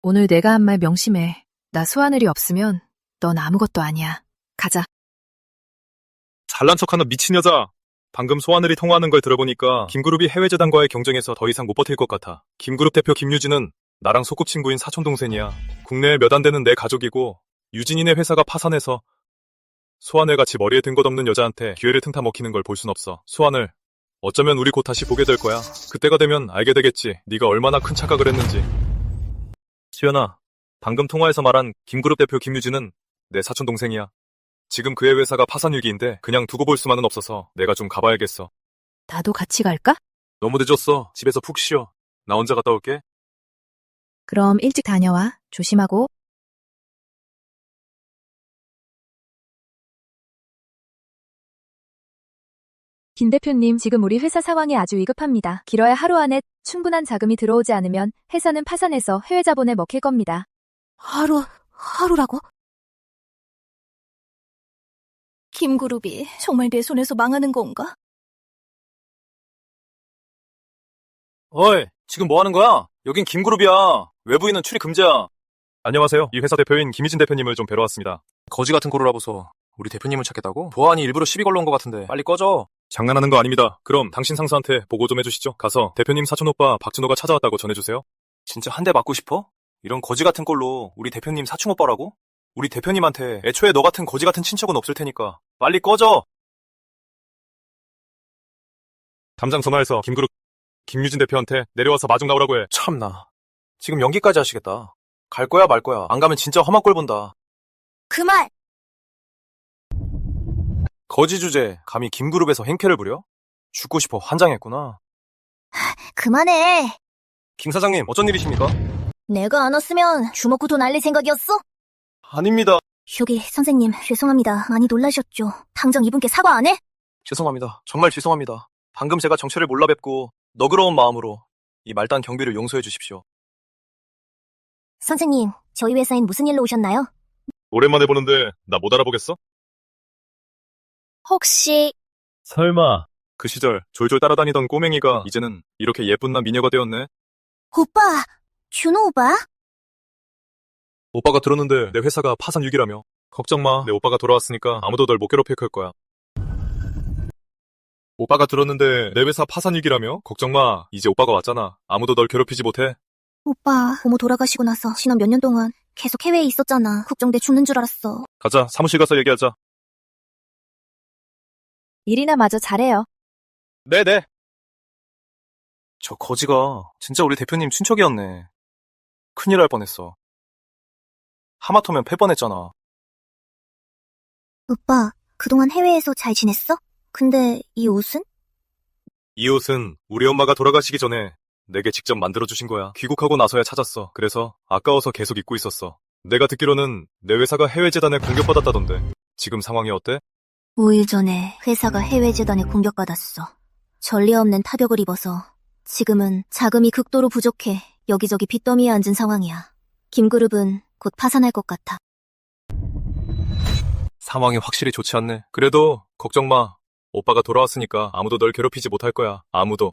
오늘 내가 한 말 명심해. 나 소하늘이 없으면 넌 아무것도 아니야. 가자. 잘난 척하는 미친 여자. 방금 소하늘이 통화하는 걸 들어보니까 김그룹이 해외 재단과의 경쟁에서 더 이상 못 버틸 것 같아. 김그룹 대표 김유진은 나랑 소꿉친구인 사촌동생이야. 국내에 몇 안 되는 내 가족이고 유진이네 회사가 파산해서 소하늘같이 머리에 든 것 없는 여자한테 기회를 틈타 먹히는 걸 볼 순 없어. 소하늘, 어쩌면 우리 곧 다시 보게 될 거야. 그때가 되면 알게 되겠지. 네가 얼마나 큰 착각을 했는지. 수연아, 방금 통화에서 말한 김그룹 대표 김유진은 내 사촌동생이야. 지금 그의 회사가 파산 위기인데 그냥 두고 볼 수만은 없어서 내가 좀 가봐야겠어. 나도 같이 갈까? 너무 늦었어. 집에서 푹 쉬어. 나 혼자 갔다 올게. 그럼 일찍 다녀와. 조심하고. 김 대표님, 지금 우리 회사 상황이 아주 위급합니다. 길어야 하루 안에 충분한 자금이 들어오지 않으면 회사는 파산해서 해외 자본에 먹힐 겁니다. 하루라고? 김그룹이 정말 내 손에서 망하는 건가? 어이, 지금 뭐 하는 거야? 여긴 김그룹이야. 외부인은 출입 금지야. 안녕하세요. 이 회사 대표인 김희진 대표님을 좀 뵈러 왔습니다. 거지 같은 꼴을 하고서 우리 대표님을 찾겠다고? 보안이 일부러 시비 걸러온 것 같은데 빨리 꺼져. 장난하는 거 아닙니다. 그럼 당신 상사한테 보고 좀 해주시죠. 가서 대표님 사촌오빠 박준호가 찾아왔다고 전해주세요. 진짜 한 대 맞고 싶어? 이런 거지 같은 꼴로 우리 대표님 사충오빠라고? 우리 대표님한테 애초에 너 같은 거지 같은 친척은 없을 테니까 빨리 꺼져. 담장 전화해서 김그룹 김유진 대표한테 내려와서 마중 나오라고 해. 참나. 지금 연기까지 하시겠다. 갈 거야 말 거야. 안 가면 진짜 험한 꼴 본다. 그만! 거지 주제 감히 김그룹에서 행패를 부려? 죽고 싶어 환장했구나. 그만해. 김 사장님 어쩐 일이십니까? 내가 안 왔으면 주먹구 돈 날릴 생각이었어? 아닙니다. 여기 선생님, 죄송합니다. 많이 놀라셨죠? 당장 이분께 사과 안 해? 죄송합니다. 정말 죄송합니다. 방금 제가 정체를 몰라 뵙고 너그러운 마음으로 이 말단 경비를 용서해 주십시오. 선생님, 저희 회사엔 무슨 일로 오셨나요? 오랜만에 보는데 나 못 알아보겠어? 혹시 설마 그 시절 졸졸 따라다니던 꼬맹이가 이제는 이렇게 예쁜 나 미녀가 되었네? 오빠, 준호 오빠? 오빠가 들었는데 내 회사가 파산 위기라며. 걱정 마, 내 오빠가 돌아왔으니까 아무도 널 못 괴롭힐 거야. 오빠가 들었는데 내 회사 파산 위기라며? 걱정 마, 이제 오빠가 왔잖아. 아무도 널 괴롭히지 못해. 오빠, 고모 돌아가시고 나서 지난 몇 년 동안 계속 해외에 있었잖아. 걱정돼 죽는 줄 알았어. 가자, 사무실 가서 얘기하자. 일이나 마저 잘해요. 네네. 저 거지가 진짜 우리 대표님 친척이었네. 큰일 날 뻔했어. 하마터면 패 뻔했잖아. 오빠, 그동안 해외에서 잘 지냈어? 근데 이 옷은? 이 옷은 우리 엄마가 돌아가시기 전에 내게 직접 만들어주신 거야. 귀국하고 나서야 찾았어. 그래서 아까워서 계속 입고 있었어. 내가 듣기로는 내 회사가 해외재단에 공격받았다던데. 지금 상황이 어때? 5일 전에 회사가 해외 재단에 공격받았어. 전례 없는 타격을 입어서 지금은 자금이 극도로 부족해 여기저기 빚더미에 앉은 상황이야. 김그룹은 곧 파산할 것 같아. 상황이 확실히 좋지 않네. 그래도 걱정 마. 오빠가 돌아왔으니까 아무도 널 괴롭히지 못할 거야. 아무도.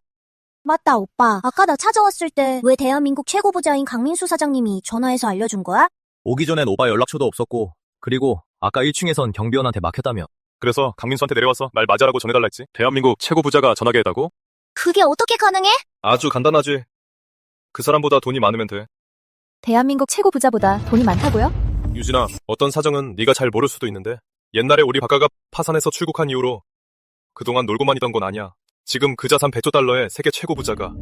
맞다, 오빠. 아까 나 찾아왔을 때 왜 대한민국 최고 부자인 강민수 사장님이 전화해서 알려준 거야? 오기 전엔 오빠 연락처도 없었고, 그리고 아까 1층에선 경비원한테 막혔다며. 그래서 강민수한테 내려와서 말 맞아라고 전해달라 했지. 대한민국 최고 부자가 전화게 해다고? 그게 어떻게 가능해? 아주 간단하지. 그 사람보다 돈이 많으면 돼. 대한민국 최고 부자보다 돈이 많다고요? 유진아, 어떤 사정은 네가 잘 모를 수도 있는데 옛날에 우리 박가가 파산해서 출국한 이후로 그동안 놀고만 있던 건 아니야. 지금 그 자산 100조 달러의 세계 최고 부자가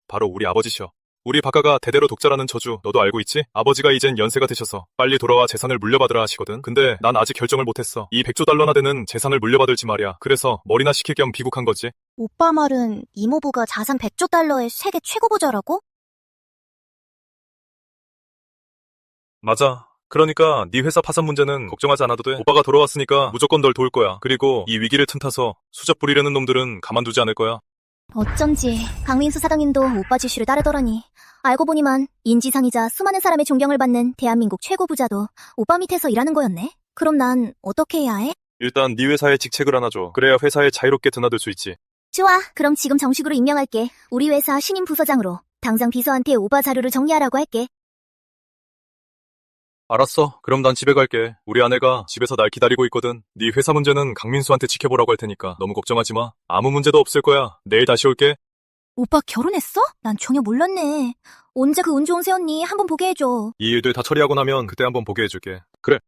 바로 우리 아버지셔. 우리 박가가 대대로 독자라는 저주 너도 알고 있지? 아버지가 이젠 연세가 드셔서 빨리 돌아와 재산을 물려받으라 하시거든. 근데 난 아직 결정을 못했어. 이 100조 달러나 되는 재산을 물려받을지 말이야. 그래서 머리나 식힐 겸 귀국한 거지. 오빠 말은 이모부가 자산 100조 달러의 세계 최고 부자라고? 맞아. 그러니까 네 회사 파산 문제는 걱정하지 않아도 돼. 오빠가 돌아왔으니까 무조건 널 도울 거야. 그리고 이 위기를 틈타서 수작 부리려는 놈들은 가만두지 않을 거야. 어쩐지 강민수 사장님도 오빠 지시를 따르더라니. 알고 보니만 인지상이자 수많은 사람의 존경을 받는 대한민국 최고 부자도 오빠 밑에서 일하는 거였네. 그럼 난 어떻게 해야 해? 일단 네 회사에 직책을 하나 줘. 그래야 회사에 자유롭게 드나들 수 있지. 좋아. 그럼 지금 정식으로 임명할게. 우리 회사 신임 부서장으로 당장 비서한테 오빠 자료를 정리하라고 할게. 알았어. 그럼 난 집에 갈게. 우리 아내가 집에서 날 기다리고 있거든. 네 회사 문제는 강민수한테 지켜보라고 할 테니까 너무 걱정하지 마. 아무 문제도 없을 거야. 내일 다시 올게. 오빠 결혼했어? 난 전혀 몰랐네. 언제 그 운 좋은 새언니 한번 보게 해줘. 이 일들 다 처리하고 나면 그때 한번 보게 해줄게. 그래.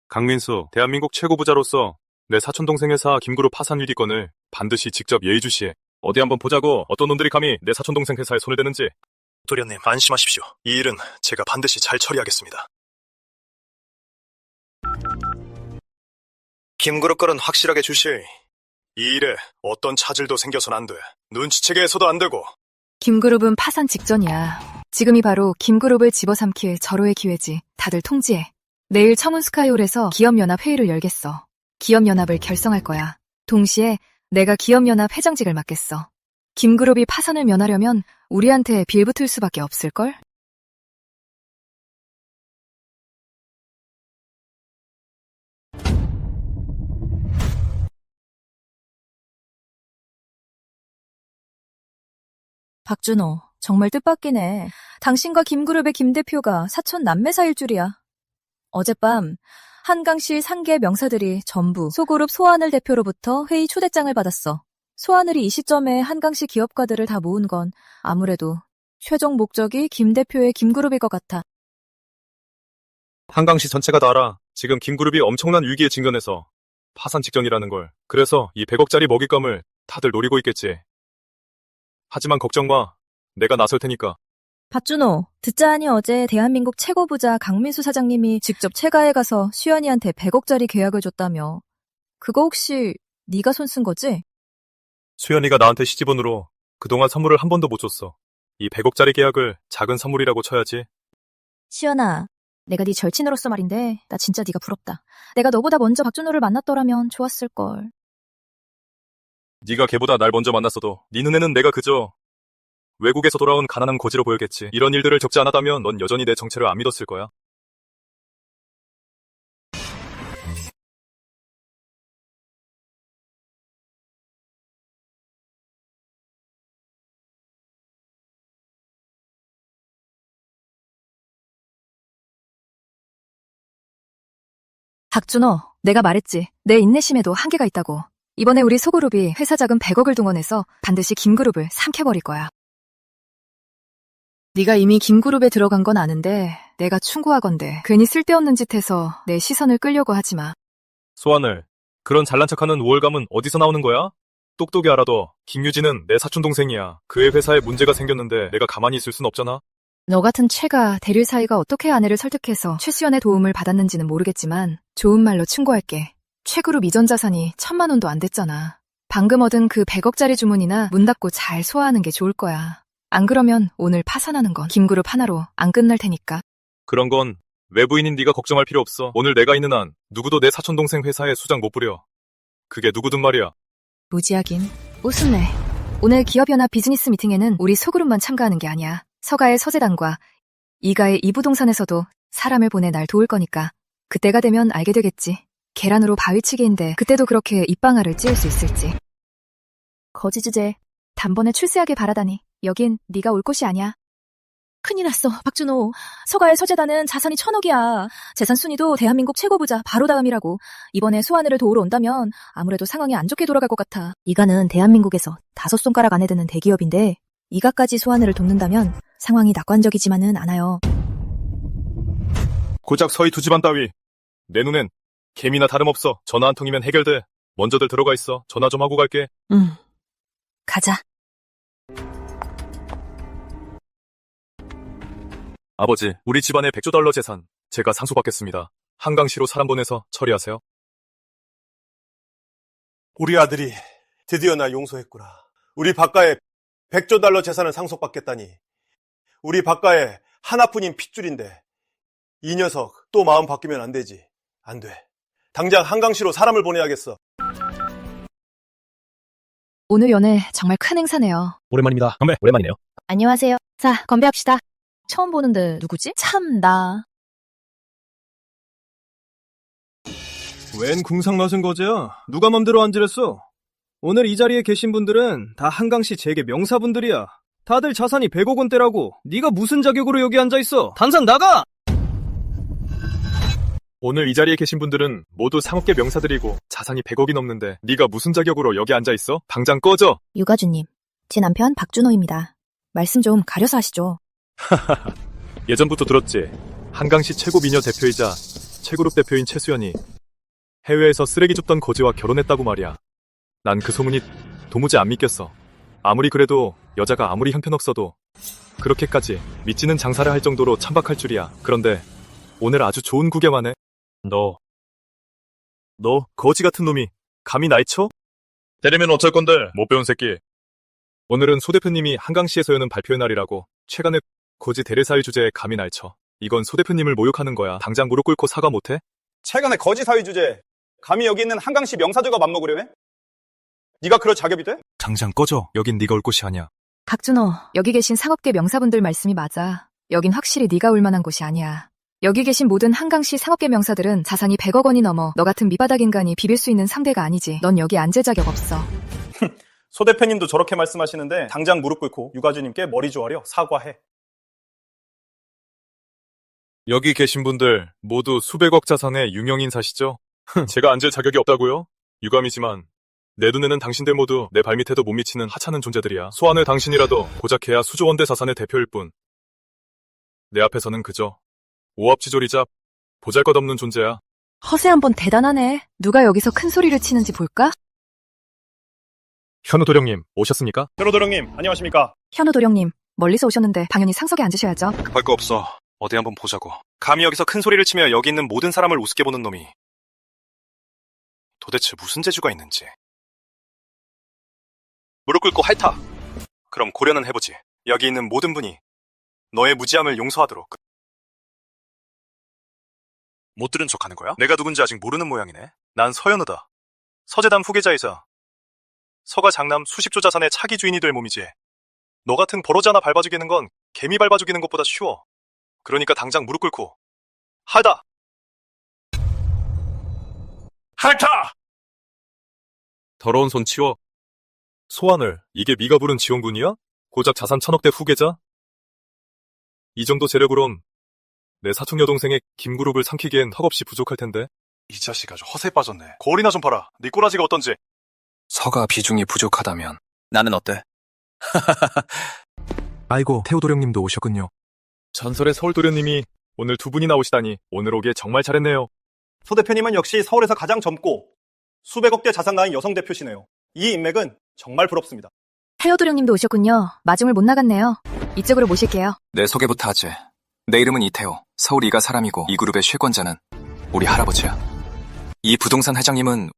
강민수, 대한민국 최고 부자로서 내 사촌동생 회사 김그룹 파산 위기건을 반드시 직접 예의주시해. 어디 한번 보자고. 어떤 놈들이 감히 내 사촌동생 회사에 손을 대는지. 도련님, 안심하십시오. 이 일은 제가 반드시 잘 처리하겠습니다. 김그룹 걸은 확실하게 주실. 이 일에 어떤 차질도 생겨선 안 돼. 눈치채게 해서도 안 되고. 김그룹은 파산 직전이야. 지금이 바로 김그룹을 집어삼킬 절호의 기회지. 다들 통지해. 내일 청운 스카이홀에서 기업연합 회의를 열겠어. 기업연합을 결성할 거야. 동시에 내가 기업연합 회장직을 맡겠어. 김그룹이 파산을 면하려면 우리한테 빌붙을 수밖에 없을걸? 박준호, 정말 뜻밖이네. 당신과 김그룹의 김 대표가 사촌 남매 사이일 줄이야. 어젯밤 한강시 상계 명사들이 전부 소그룹 소하늘 대표로부터 회의 초대장을 받았어. 소하늘이 이 시점에 한강시 기업가들을 다 모은 건 아무래도 최종 목적이 김 대표의 김그룹일 것 같아. 한강시 전체가 다 알아. 지금 김그룹이 엄청난 위기에 직면해서 파산 직전이라는 걸. 그래서 이 100억짜리 먹잇감을 다들 노리고 있겠지. 하지만 걱정 마. 내가 나설 테니까. 박준호, 듣자 하니 어제 대한민국 최고 부자 강민수 사장님이 직접 채가에 가서 수연이한테 100억짜리 계약을 줬다며. 그거 혹시 네가 손 쓴 거지? 수연이가 나한테 시집온으로 그동안 선물을 한 번도 못 줬어. 이 100억짜리 계약을 작은 선물이라고 쳐야지. 수연아, 내가 네 절친으로서 말인데 나 진짜 네가 부럽다. 내가 너보다 먼저 박준호를 만났더라면 좋았을걸. 네가 걔보다 날 먼저 만났어도 네 눈에는 내가 그저 외국에서 돌아온 가난한 거지로 보였겠지. 이런 일들을 겪지 않았다면 넌 여전히 내 정체를 안 믿었을 거야. 박준호, 내가 말했지. 내 인내심에도 한계가 있다고. 이번에 우리 소그룹이 회사 자금 100억을 동원해서 반드시 김그룹을 삼켜버릴 거야. 네가 이미 김그룹에 들어간 건 아는데 내가 충고하건대 괜히 쓸데없는 짓 해서 내 시선을 끌려고 하지 마. 소하늘, 그런 잘난 척하는 우월감은 어디서 나오는 거야? 똑똑히 알아둬. 김유진은 내 사촌동생이야. 그의 회사에 문제가 생겼는데 내가 가만히 있을 순 없잖아. 너 같은 최가 대릴 사이가 어떻게 아내를 설득해서 최수연의 도움을 받았는지는 모르겠지만 좋은 말로 충고할게. 최그룹 이전 자산이 1,000만 원도 안 됐잖아. 방금 얻은 그 100억짜리 주문이나 문 닫고 잘 소화하는 게 좋을 거야. 안 그러면 오늘 파산하는 건 김그룹 하나로 안 끝날 테니까. 그런 건 외부인인 네가 걱정할 필요 없어. 오늘 내가 있는 한 누구도 내 사촌동생 회사에 수장 못 부려. 그게 누구든 말이야. 무지하긴. 웃음내. 오늘 기업연합 비즈니스 미팅에는 우리 소그룹만 참가하는 게 아니야. 서가의 서재단과 이가의 이부동산에서도 사람을 보내 날 도울 거니까 그때가 되면 알게 되겠지. 계란으로 바위치기인데 그때도 그렇게 입방아를 찌울 수 있을지. 거지 주제. 단번에 출세하길 바라다니. 여긴 네가 올 곳이 아니야. 큰일 났어, 박준호. 서가의 서재단은 자산이 1,000억이야. 재산 순위도 대한민국 최고 부자 바로 다음이라고. 이번에 소하늘을 도우러 온다면 아무래도 상황이 안 좋게 돌아갈 것 같아. 이가는 대한민국에서 5손가락 안에 드는 대기업인데 이가까지 소하늘을 돕는다면 상황이 낙관적이지만은 않아요. 고작 서희 두 집안 따위. 내 눈엔 개미나 다름없어. 전화 한 통이면 해결돼. 먼저들 들어가 있어. 전화 좀 하고 갈게. 가자. 아버지, 우리 집안의 100조 달러 재산 제가 상속받겠습니다. 한강시로 사람 보내서 처리하세요. 우리 아들이 드디어 날 용서했구나. 우리 박가의 100조 달러 재산을 상속받겠다니. 우리 박가의 하나뿐인 핏줄인데 이 녀석 또 마음 바뀌면 안 되지. 안 돼. 당장 한강시로 사람을 보내야겠어. 오늘 연애 정말 큰 행사네요. 오랜만입니다. 건배, 오랜만이네요. 안녕하세요. 자, 건배합시다. 처음 보는데 누구지? 참, 나. 웬 궁상맞은 거지야? 누가 맘대로 앉으랬어? 오늘 이 자리에 계신 분들은 다 한강시 재계 명사분들이야. 다들 자산이 100억 원대라고. 네가 무슨 자격으로 여기 앉아있어? 당장 나가! 오늘 이 자리에 계신 분들은 모두 상업계 명사들이고 자산이 100억이 넘는데 네가 무슨 자격으로 여기 앉아있어? 당장 꺼져! 유가주님, 제 남편 박준호입니다. 말씀 좀 가려서 하시죠. 예전부터 들었지. 한강시 최고 미녀 대표이자 최그룹 대표인 최수연이 해외에서 쓰레기 줍던 거지와 결혼했다고 말이야. 난 그 소문이 도무지 안 믿겼어. 아무리 그래도 여자가 아무리 형편없어도 그렇게까지 믿지는 장사를 할 정도로 참박할 줄이야. 그런데 오늘 아주 좋은 구경하네. 너 거지 같은 놈이 감히 날 쳐? 때리면 어쩔 건데, 못 배운 새끼. 오늘은 소 대표님이 한강시에서 여는 발표의 날이라고 최간의 거지 대리사위 주제에 감히 날 쳐. 이건 소 대표님을 모욕하는 거야. 당장 무릎 꿇고 사과 못해? 최근에 거지 사위 주제 감히 여기 있는 한강시 명사들과 맘먹으려 해? 네가 그럴 자격이 돼? 당장 꺼져. 여긴 네가 올 곳이 아니야. 박준호, 여기 계신 상업계 명사분들 말씀이 맞아. 여긴 확실히 네가 올 만한 곳이 아니야. 여기 계신 모든 한강시 상업계 명사들은 자산이 100억 원이 넘어 너 같은 밑바닥 인간이 비빌 수 있는 상대가 아니지. 넌 여기 앉을 자격 없어. 소 대표님도 저렇게 말씀하시는데 당장 무릎 꿇고 유가주님께 머리 조아려 사과해. 여기 계신 분들 모두 수백억 자산의 유명인사시죠? 제가 앉을 자격이 없다고요? 유감이지만 내 눈에는 당신들 모두 내 발밑에도 못 미치는 하찮은 존재들이야. 소하늘 당신이라도 고작 해야 수조 원대 자산의 대표일 뿐. 내 앞에서는 그저 오합지졸이자 보잘것없는 존재야. 허세 한번 대단하네. 누가 여기서 큰 소리를 치는지 볼까? 현우 도령님 오셨습니까? 현우 도령님 안녕하십니까? 현우 도령님, 멀리서 오셨는데 당연히 상석에 앉으셔야죠. 급할 거 없어. 어디 한번 보자고. 감히 여기서 큰 소리를 치며 여기 있는 모든 사람을 우습게 보는 놈이 도대체 무슨 재주가 있는지. 무릎 꿇고 핥아. 그럼 고려는 해보지. 여기 있는 모든 분이 너의 무지함을 용서하도록. 못 들은 척하는 거야? 내가 누군지 아직 모르는 모양이네. 난 서현우다. 서재단 후계자이자 서가 장남 수십조 자산의 차기 주인이 될 몸이지. 너 같은 버러지 하나 밟아 죽이는 건 개미 밟아 죽이는 것보다 쉬워. 그러니까 당장 무릎 꿇고 하다! 핥아! 더러운 손 치워. 소환을 이게 네가 부른 지원군이야? 고작 자산 1000억대 후계자? 이 정도 재력으론 내 사촌 여동생의 김그룹을 삼키기엔 턱없이 부족할 텐데. 이 자식 아주 허세 빠졌네. 거울이나 좀 봐라. 네 꼬라지가 어떤지. 서가 비중이 부족하다면 나는 어때? 아이고, 태호도령님도 오셨군요. 전설의 서울도련님이 오늘 두 분이나 오시다니 오늘 오기에 정말 잘했네요. 소 대표님은 역시 서울에서 가장 젊고 수백억대 자산가인 여성 대표시네요. 이 인맥은 정말 부럽습니다. 태호도령님도 오셨군요. 마중을 못 나갔네요. 이쪽으로 모실게요. 내 소개부터 하지. 내 이름은 이태호. 서울 이가 사람이고 이 그룹의 실권자는 우리 할아버지야. 이 부동산 회장님은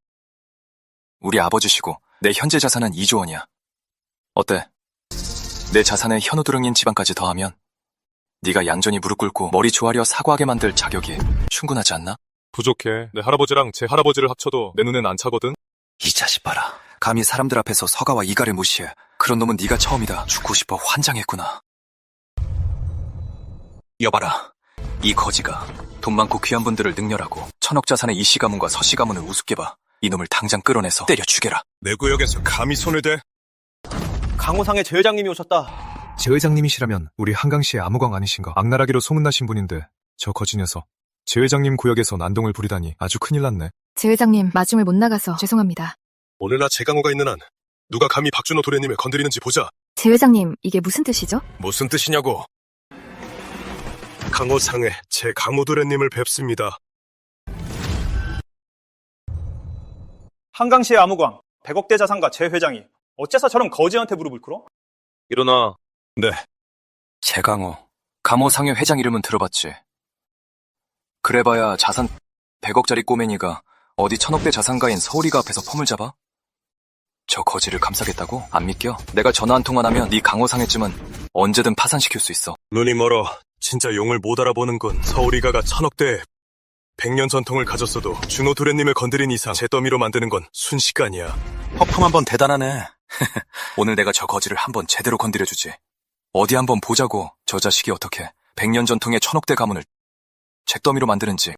우리 아버지시고 내 현재 자산은 2조 원이야. 어때? 내 자산에 현우도령님 집안까지 더하면 네가 얌전히 무릎 꿇고 머리 조아려 사과하게 만들 자격이 충분하지 않나? 부족해. 내 할아버지랑 제 할아버지를 합쳐도 내 눈엔 안 차거든. 이 자식 봐라. 감히 사람들 앞에서 서가와 이가를 무시해. 그런 놈은 네가 처음이다. 죽고 싶어 환장했구나. 여봐라. 이 거지가 돈 많고 귀한 분들을 능멸하고 1000억 자산의 이씨 가문과 서씨 가문을 우습게 봐. 이놈을 당장 끌어내서 때려 죽여라. 내 구역에서 감히 손을 대? 강호상의 제 회장님이 오셨다. 제 회장님이시라면 우리 한강시의 아무광 아니신가? 악랄하기로 소문나신 분인데 저 거지 녀석. 제 회장님 구역에서 난동을 부리다니 아주 큰일 났네. 제 회장님 마중을 못 나가서 죄송합니다. 오늘날 제강호가 있는 한 누가 감히 박준호 도련님을 건드리는지 보자. 제 회장님 이게 무슨 뜻이죠? 무슨 뜻이냐고. 강호상에 제 강호 도련님을 뵙습니다. 한강시의 아무광 100억대 자산가 제 회장이 어째서 저런 거지한테 무릎을 꿇어? 일어나. 네. 제강호. 감호상의 회장 이름은 들어봤지. 그래봐야 자산 100억짜리 꼬매니가 어디 1000억대 자산가인 서울이가 앞에서 폼을 잡아? 저 거지를 감싸겠다고? 안 믿겨? 내가 전화 한 통만 하면 네 강호상회쯤은 언제든 파산시킬 수 있어. 눈이 멀어. 진짜 용을 못 알아보는군. 서울이가가 1000억대 100년 전통을 가졌어도 준호 도련님을 건드린 이상 제 더미로 만드는 건 순식간이야. 허풍 한번 대단하네. 오늘 내가 저 거지를 한번 제대로 건드려주지. 어디 한번 보자고. 저 자식이 어떻게 100년 전통의 1000억대 가문을 잭더미로 만드는지.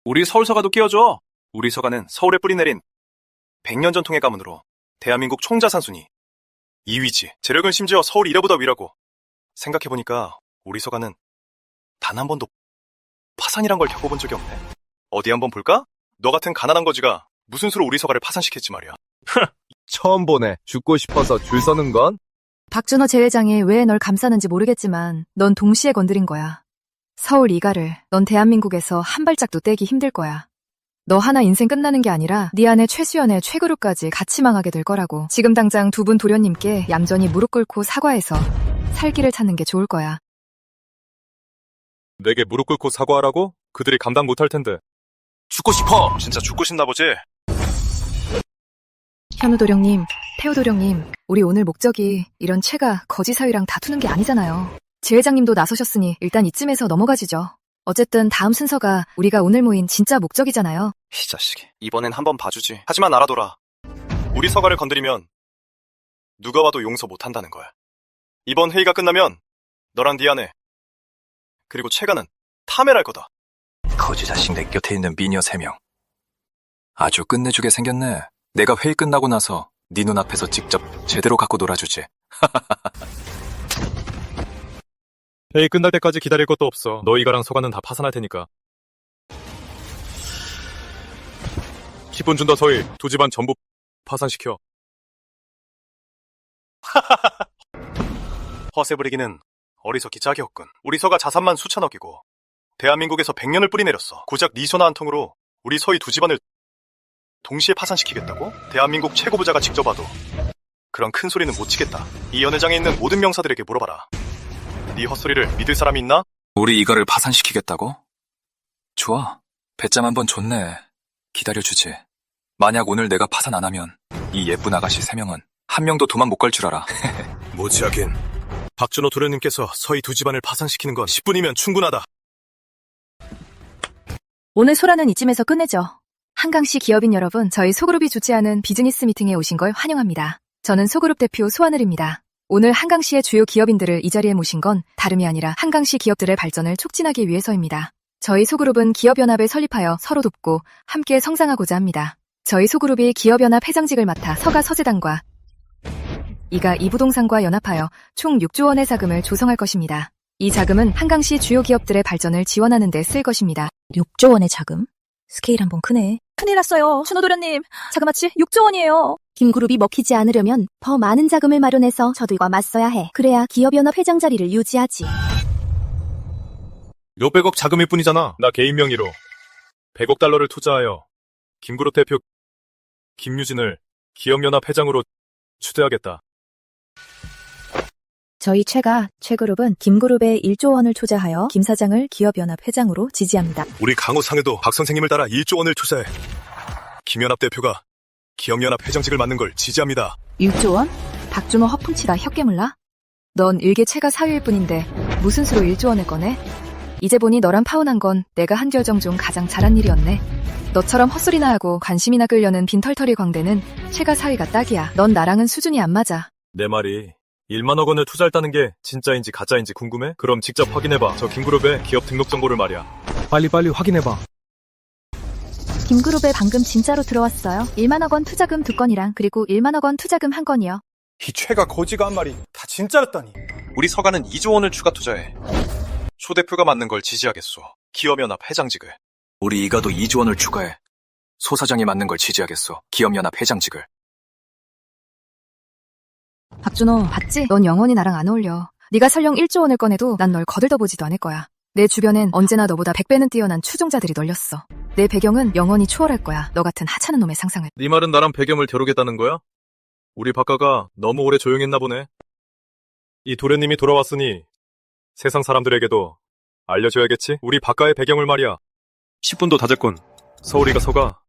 우리 서울서가도 끼워줘. 우리 서가는 서울에 뿌리 내린 100년 전통의 가문으로 대한민국 총자산 순위 2위지. 재력은 심지어 서울 1위보다 위라고. 생각해보니까 우리 서가는 단 한 번도 파산이란 걸 겪어본 적이 없네. 어디 한번 볼까? 너 같은 가난한 거지가 무슨 수로 우리 서가를 파산시켰지 말이야. 처음 보네. 죽고 싶어서 줄 서는 건? 박준호 제 회장이 왜 널 감싸는지 모르겠지만 넌 동시에 건드린 거야. 서울 이가를 넌 대한민국에서 한 발짝도 떼기 힘들 거야. 너 하나 인생 끝나는 게 아니라 네 안에 최수연의 최그룹까지 같이 망하게 될 거라고. 지금 당장 두 분 도련님께 얌전히 무릎 꿇고 사과해서 살기를 찾는 게 좋을 거야. 내게 무릎 꿇고 사과하라고? 그들이 감당 못할 텐데. 죽고 싶어. 진짜 죽고 싶나 보지? 현우 도령님, 태호 도령님, 우리 오늘 목적이 이런 최가 거지 사위랑 다투는 게 아니잖아요. 제 회장님도 나서셨으니 일단 이쯤에서 넘어가지죠. 어쨌든 다음 순서가 우리가 오늘 모인 진짜 목적이잖아요. 이 자식이. 이번엔 한번 봐주지. 하지만 알아둬라. 우리 서가를 건드리면 누가 와도 용서 못한다는 거야. 이번 회의가 끝나면 너랑 네 아내 그리고 최가는 타멸할 거다. 거지 자식 내 곁에 있는 미녀 3명. 아주 끝내주게 생겼네. 내가 회의 끝나고 나서 네 눈앞에서 직접 제대로 갖고 놀아주지. 회의 끝날 때까지 기다릴 것도 없어. 너 이가랑 서가는 다 파산할 테니까. 10분 준다 서희. 두 집안 전부 파산시켜. 허세 부리기는 어리석기 짝이 없군. 우리 서가 자산만 수천억이고 대한민국에서 100년을 뿌리내렸어. 고작 네 손 한 통으로 우리 서희 두 집안을 동시에 파산시키겠다고? 대한민국 최고 부자가 직접 와도 그런 큰 소리는 못 치겠다. 이 연회장에 있는 모든 명사들에게 물어봐라. 네 헛소리를 믿을 사람이 있나? 우리 이거를 파산시키겠다고? 좋아. 배짱 한번 좋네. 기다려주지. 만약 오늘 내가 파산 안 하면 이 예쁜 아가씨 3명은 한 명도 도망 못 갈 줄 알아. 뭐지 하긴. 박준호 도련님께서 서희 두 집안을 파산시키는 건 10분이면 충분하다. 오늘 소라는 이쯤에서 끝내죠. 한강시 기업인 여러분, 저희 소그룹이 주최하는 비즈니스 미팅에 오신 걸 환영합니다. 저는 소그룹 대표 소하늘입니다. 오늘 한강시의 주요 기업인들을 이 자리에 모신 건 다름이 아니라 한강시 기업들의 발전을 촉진하기 위해서입니다. 저희 소그룹은 기업연합을 설립하여 서로 돕고 함께 성장하고자 합니다. 저희 소그룹이 기업연합 회장직을 맡아 서가 서재단과 이가 이부동산과 연합하여 총 6조 원의 자금을 조성할 것입니다. 이 자금은 한강시 주요 기업들의 발전을 지원하는 데 쓸 것입니다. 6조 원의 자금? 스케일 한번 크네. 큰일 났어요. 준호도련님. 자그마치 6조 원이에요. 김그룹이 먹히지 않으려면 더 많은 자금을 마련해서 저들과 맞서야 해. 그래야 기업연합 회장 자리를 유지하지. 몇백억 자금일 뿐이잖아. 나 개인 명의로 100억 달러를 투자하여 김그룹 대표 김유진을 기업연합 회장으로 추대하겠다. 저희 최그룹은 김그룹에 1조 원을 투자하여 김 사장을 기업연합 회장으로 지지합니다. 우리 강호상회도 박 선생님을 따라 1조 원을 투자해 김연합 대표가 기업연합 회장직을 맡는 걸 지지합니다. 6조 원? 박준호 허풍치다 혀깨물라? 넌 일개 최가 사위일 뿐인데 무슨 수로 1조 원을 꺼내? 이제 보니 너랑 파혼한 건 내가 한 결정 중 가장 잘한 일이었네. 너처럼 헛소리나 하고 관심이나 끌려는 빈털터리 광대는 최가 사위가 딱이야. 넌 나랑은 수준이 안 맞아. 내 말이 1만억 원을 투자했다는 게 진짜인지 가짜인지 궁금해? 그럼 직접 확인해봐. 저 김그룹의 기업 등록 정보를 말이야. 빨리 확인해봐. 김그룹에 방금 진짜로 들어왔어요. 1만억 원 투자금 2건이랑 그리고 1만억 원 투자금 1건이요. 이 최가 거지가 한 말이 다 진짜였다니. 우리 서가는 2조 원을 추가 투자해. 초 대표가 맡는 걸 지지하겠소. 기업연합 회장직을. 우리 이가도 2조 원을 추가해. 소 사장이 맡는 걸 지지하겠소. 기업연합 회장직을. 박준호, 봤지? 넌 영원히 나랑 안 어울려. 네가 설령 1조 원을 꺼내도 난 널 거들떠보지도 않을 거야. 내 주변엔 언제나 너보다 100배는 뛰어난 추종자들이 널렸어. 내 배경은 영원히 추월할 거야. 너 같은 하찮은 놈의 상상을. 네 말은 나랑 배경을 겨루겠다는 거야? 우리 박가가 너무 오래 조용했나 보네. 이 도련님이 돌아왔으니 세상 사람들에게도 알려줘야겠지? 우리 박가의 배경을 말이야. 10분도 다 됐군. 서울이가 서가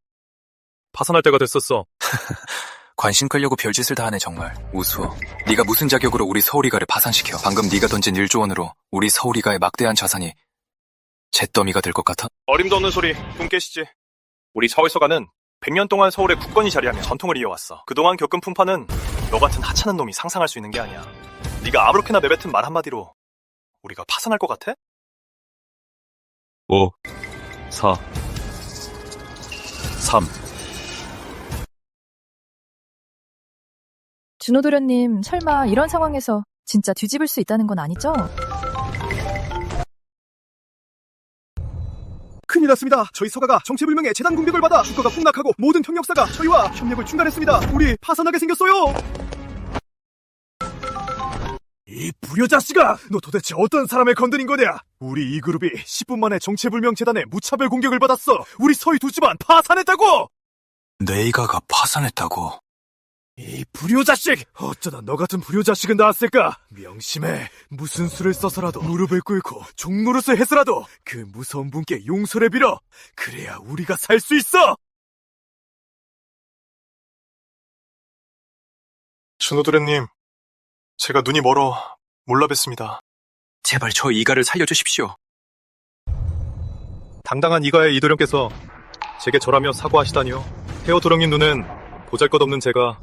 파산할 때가 됐었어. 관심 끌려고 별짓을 다 하네 정말. 우스워. 네가 무슨 자격으로 우리 서울이가를 파산시켜. 방금 네가 던진 1조 원으로 우리 서울이가의 막대한 자산이 잿더미가 될 것 같아? 어림도 없는 소리 꿈 깨시지. 우리 서울서가는 100년 동안 서울의 국건이 자리하며 전통을 이어왔어. 그동안 겪은 풍파는 너 같은 하찮은 놈이 상상할 수 있는 게 아니야. 네가 아무렇게나 내뱉은 말 한마디로 우리가 파산할 것 같아? 5 4 3 준호도련님, 설마 이런 상황에서 진짜 뒤집을 수 있다는 건 아니죠? 큰일 났습니다. 저희 서가가 정체불명의 재단 공격을 받아 주가가 폭락하고 모든 경력사가 저희와 협력을 중단했습니다. 우리 파산하게 생겼어요. 이 불효자식아! 너 도대체 어떤 사람을 건드린 거냐? 우리 이 그룹이 10분 만에 정체불명 재단의 무차별 공격을 받았어. 우리 서희 두 집안 파산했다고! 네이가가 파산했다고? 이 불효자식! 어쩌다 너 같은 불효자식은 나왔을까? 명심해. 무슨 수를 써서라도 무릎을 꿇고 종노릇을 해서라도 그 무서운 분께 용서를 빌어. 그래야 우리가 살 수 있어! 준호도련님, 제가 눈이 멀어 몰라 뵀습니다. 제발 저 이가를 살려주십시오. 당당한 이가의 이도령께서 제게 절하며 사과하시다니요. 태호도령님 눈엔 보잘것없는 제가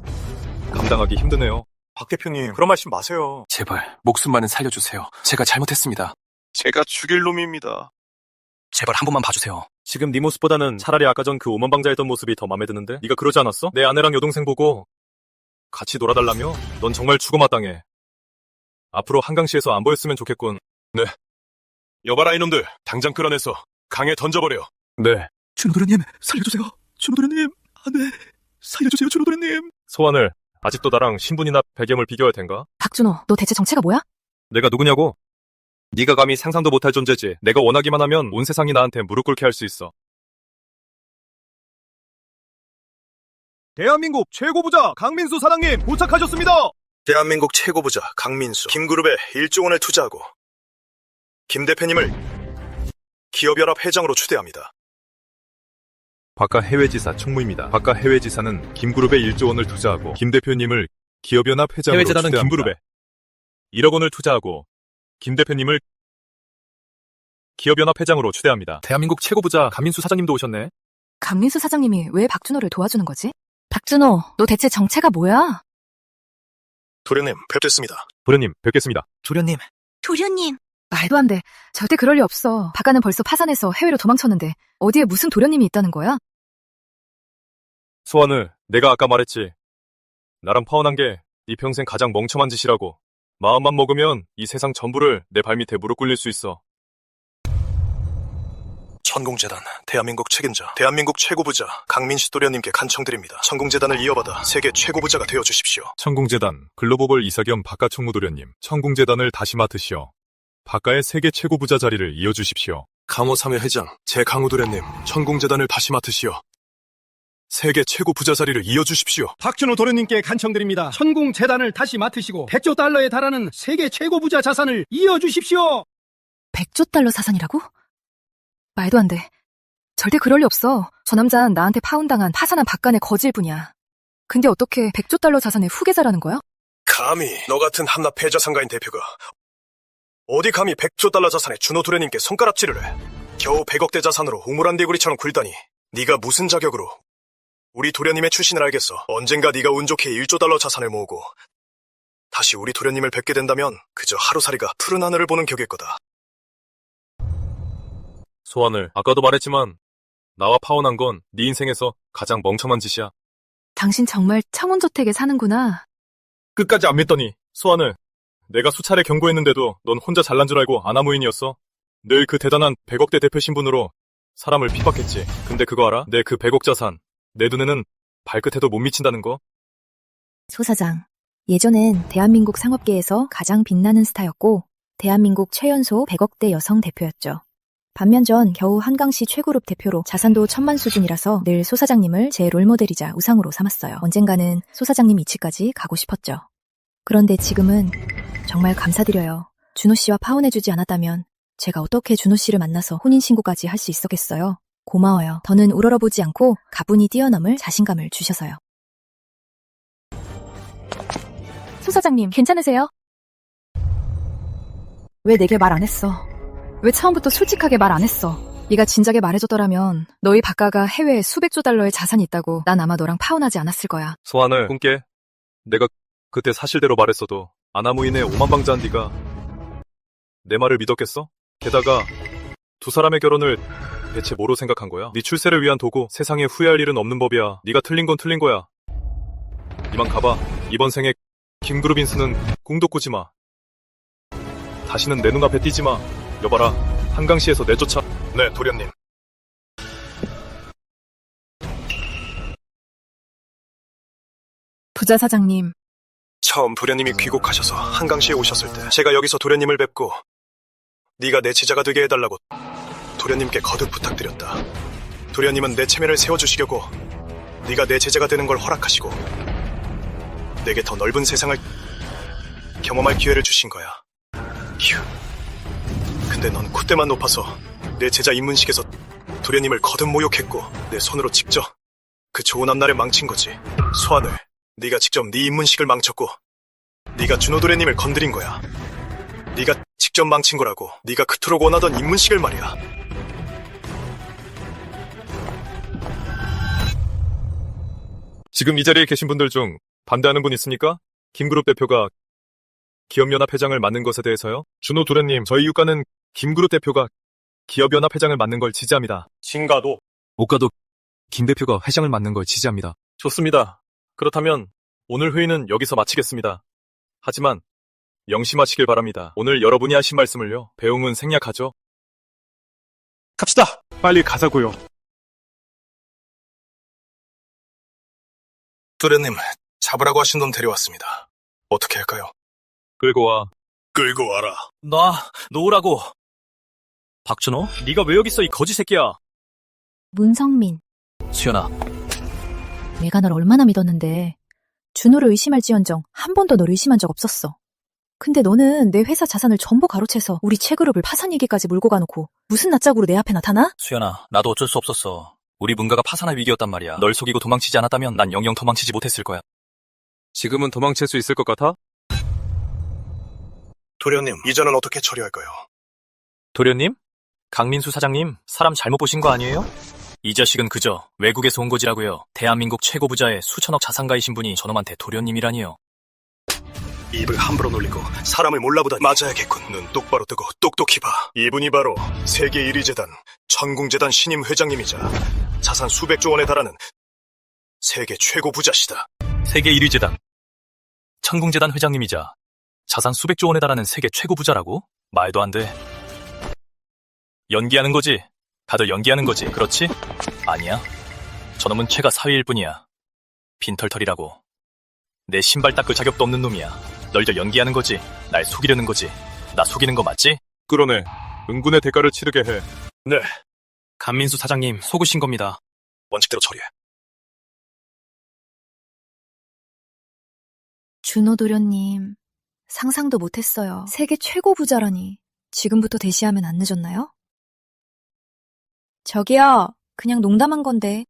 감당하기 힘드네요. 박 대표님, 그런 말씀 마세요. 제발 목숨만은 살려주세요. 제가 잘못했습니다. 제가 죽일 놈입니다. 제발 한 번만 봐주세요. 지금 네 모습보다는 차라리 아까 전 그 오만방자했던 모습이 더 마음에 드는데? 네가 그러지 않았어? 내 아내랑 여동생 보고 같이 놀아달라며? 넌 정말 죽어마땅해. 앞으로 한강시에서 안 보였으면 좋겠군. 네. 여봐라 이놈들, 당장 끌어내서 강에 던져버려. 네. 준호도련님, 살려주세요. 준호도련님, 안 돼. 살려주세요, 준호도련님. 소환을 아직도 나랑 신분이나 배경을 비교할 텐가? 박준호, 너 대체 정체가 뭐야? 내가 누구냐고? 네가 감히 상상도 못할 존재지. 내가 원하기만 하면 온 세상이 나한테 무릎 꿇게 할 수 있어. 대한민국 최고 부자 강민수 사장님 도착하셨습니다. 대한민국 최고 부자 강민수, 김그룹에 1조 원을 투자하고 김 대표님을 기업연합 회장으로 추대합니다. 박가 해외지사 총무입니다. 박가 해외지사는 김그룹에 1조 원을 투자하고 김 대표님을 기업연합 회장으로 해외재단은 추대합니다. 김그룹에 1억 원을 투자하고 김 대표님을 기업연합 회장으로 추대합니다. 대한민국 최고 부자 강민수 사장님도 오셨네. 강민수 사장님이 왜 박준호를 도와주는 거지? 박준호, 너 대체 정체가 뭐야? 도련님, 뵙겠습니다. 도련님, 뵙겠습니다. 도련님. 도련님. 말도 안 돼. 절대 그럴 리 없어. 박가는 벌써 파산해서 해외로 도망쳤는데 어디에 무슨 도련님이 있다는 거야? 소환을, 내가 아까 말했지. 나랑 파혼한 게 네 평생 가장 멍청한 짓이라고. 마음만 먹으면 이 세상 전부를 내 발밑에 무릎 꿇릴 수 있어. 천공재단, 대한민국 책임자, 대한민국 최고 부자 강민수 도련님께 간청드립니다. 천공재단을 이어받아 세계 최고 부자가 되어주십시오. 천공재단, 글로벌 이사 겸 박가 총무도련님, 천공재단을 다시 맡으시어 박가의 세계 최고 부자 자리를 이어주십시오. 강호상회 회장, 제강호 도련님, 천공재단을 다시 맡으시어 세계 최고 부자 자리를 이어주십시오. 박준호 도련님께 간청드립니다. 천공재단을 다시 맡으시고 100조 달러에 달하는 세계 최고 부자 자산을 이어주십시오. 100조 달러 자산이라고? 말도 안 돼. 절대 그럴 리 없어. 저 남자는 나한테 파혼당한 파산한 박간의 거지일 뿐이야. 근데 어떻게 100조 달러 자산의 후계자라는 거야? 감히 너 같은 한낱 패자상가인 대표가 어디 감히 100조 달러 자산의 준호 도련님께 손가락질을 해. 겨우 100억대 자산으로 우물안 대구리처럼 굴다니 네가 무슨 자격으로 우리 도련님의 출신을 알겠어. 언젠가 네가 운 좋게 1조 달러 자산을 모으고 다시 우리 도련님을 뵙게 된다면 그저 하루살이가 푸른 하늘을 보는 격일 거다. 소환을, 아까도 말했지만 나와 파혼한 건 네 인생에서 가장 멍청한 짓이야. 당신 정말 청운저택에 사는구나. 끝까지 안 믿더니, 소환을, 내가 수차례 경고했는데도 넌 혼자 잘난 줄 알고 아나무인이었어. 늘 그 대단한 100억대 대표 신분으로 사람을 핍박했지. 근데 그거 알아? 내 그 100억 자산, 내 눈에는 발끝에도 못 미친다는 거? 소 사장, 예전엔 대한민국 상업계에서 가장 빛나는 스타였고 대한민국 최연소 100억대 여성 대표였죠. 반면 전 겨우 한강시 최고급 대표로 자산도 천만 수준이라서 늘 소 사장님을 제 롤모델이자 우상으로 삼았어요. 언젠가는 소 사장님 이치까지 가고 싶었죠. 그런데 지금은 정말 감사드려요. 준호 씨와 파혼해주지 않았다면 제가 어떻게 준호 씨를 만나서 혼인신고까지 할 수 있었겠어요. 고마워요. 더는 우러러보지 않고 가분히 뛰어넘을 자신감을 주셔서요. 소 사장님, 괜찮으세요? 왜 내게 말 안 했어? 왜 처음부터 솔직하게 말 안 했어? 네가 진작에 말해줬더라면 너희 박가가 해외에 수백조 달러의 자산이 있다고 난 아마 너랑 파혼하지 않았을 거야. 소환을 꿈깨. 내가 그때 사실대로 말했어도 아나무인의 오만방자한 네가 내 말을 믿었겠어? 게다가 두 사람의 결혼을 대체 뭐로 생각한 거야? 네 출세를 위한 도구, 세상에 후회할 일은 없는 법이야. 네가 틀린 건 틀린 거야. 이만 가봐. 이번 생에 김그룹 인수는 꿈도 꾸지 마. 다시는 내 눈앞에 띄지 마. 여봐라, 한강시에서 내쫓아. 네, 도련님. 부자 사장님. 처음 도련님이 귀국하셔서 한강시에 오셨을 때 제가 여기서 도련님을 뵙고 네가 내 제자가 되게 해달라고 도련님께 거듭 부탁드렸다. 도련님은 내 체면을 세워주시려고 네가 내 제자가 되는 걸 허락하시고 내게 더 넓은 세상을 경험할 기회를 주신 거야. 휴. 근데 넌 콧대만 높아서 내 제자 입문식에서 도련님을 거듭 모욕했고 내 손으로 직접 그 좋은 앞날을 망친 거지. 소환을, 네가 직접 네 입문식을 망쳤고 네가 준호 도련님을 건드린 거야. 네가 직접 망친 거라고. 네가 그토록 원하던 입문식을 말이야. 지금 이 자리에 계신 분들 중 반대하는 분 있습니까? 김그룹 대표가 기업연합 회장을 맡는 것에 대해서요? 준호 도련님, 저희 유가는 김그룹 대표가 기업연합 회장을 맡는 걸 지지합니다. 진가도. 못가도 김 대표가 회장을 맡는 걸 지지합니다. 좋습니다. 그렇다면 오늘 회의는 여기서 마치겠습니다. 하지만 명심하시길 바랍니다. 오늘 여러분이 하신 말씀을요, 배웅은 생략하죠. 갑시다. 빨리 가자고요. 도련님, 잡으라고 하신 놈 데려왔습니다. 어떻게 할까요? 끌고 와. 끌고 와라. 놓으라고. 박준호? 네가 왜 여기 있어, 이 거지 새끼야? 문성민, 수연아. 내가 널 얼마나 믿었는데 준호를 의심할지언정 한 번도 널 의심한 적 없었어. 근데 너는 내 회사 자산을 전부 가로채서 우리 최그룹을 파산 얘기까지 몰고 가놓고 무슨 낯짝으로 내 앞에 나타나? 수연아, 나도 어쩔 수 없었어. 우리 문가가 파산할 위기였단 말이야. 널 속이고 도망치지 않았다면 난 영영 도망치지 못했을 거야. 지금은 도망칠 수 있을 것 같아? 도련님, 이전은 어떻게 처리할까요? 도련님? 강민수 사장님, 사람 잘못 보신 거 아니에요? 이 자식은 그저 외국에서 온 거지라고요. 대한민국 최고 부자의 수천억 자산가이신 분이 저놈한테 도련님이라니요. 입을 함부로 놀리고 사람을 몰라보다니. 맞아야겠군. 눈 똑바로 뜨고 똑똑히 봐. 이분이 바로 세계 1위 재단 천궁재단 신임 회장님이자 자산 수백조 원에 달하는 세계 최고 부자시다. 세계 1위 재단, 천궁재단 회장님이자 자산 수백조 원에 달하는 세계 최고 부자라고? 말도 안 돼. 연기하는 거지? 다들 연기하는 거지, 그렇지? 아니야. 저놈은 최가 4위일 뿐이야. 빈털털이라고. 내 신발 닦을 자격도 없는 놈이야. 널들 연기하는 거지? 날 속이려는 거지? 나 속이는 거 맞지? 그러네. 응군의 대가를 치르게 해. 네. 강민수 사장님, 속으신 겁니다. 원칙대로 처리해. 준호 도련님, 상상도 못했어요. 세계 최고 부자라니. 지금부터 대시하면 안 늦었나요? 저기요, 그냥 농담한 건데.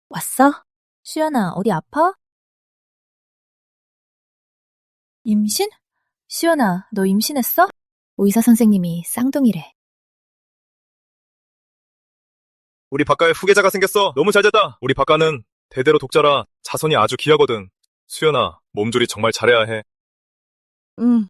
왔어? 수연아, 어디 아파? 임신? 수연아, 너 임신했어? 의사 선생님이 쌍둥이래. 우리 박가에 후계자가 생겼어. 너무 잘됐다. 우리 박가는 대대로 독자라 자손이 아주 귀하거든. 수연아, 몸조리 정말 잘해야 해. 응.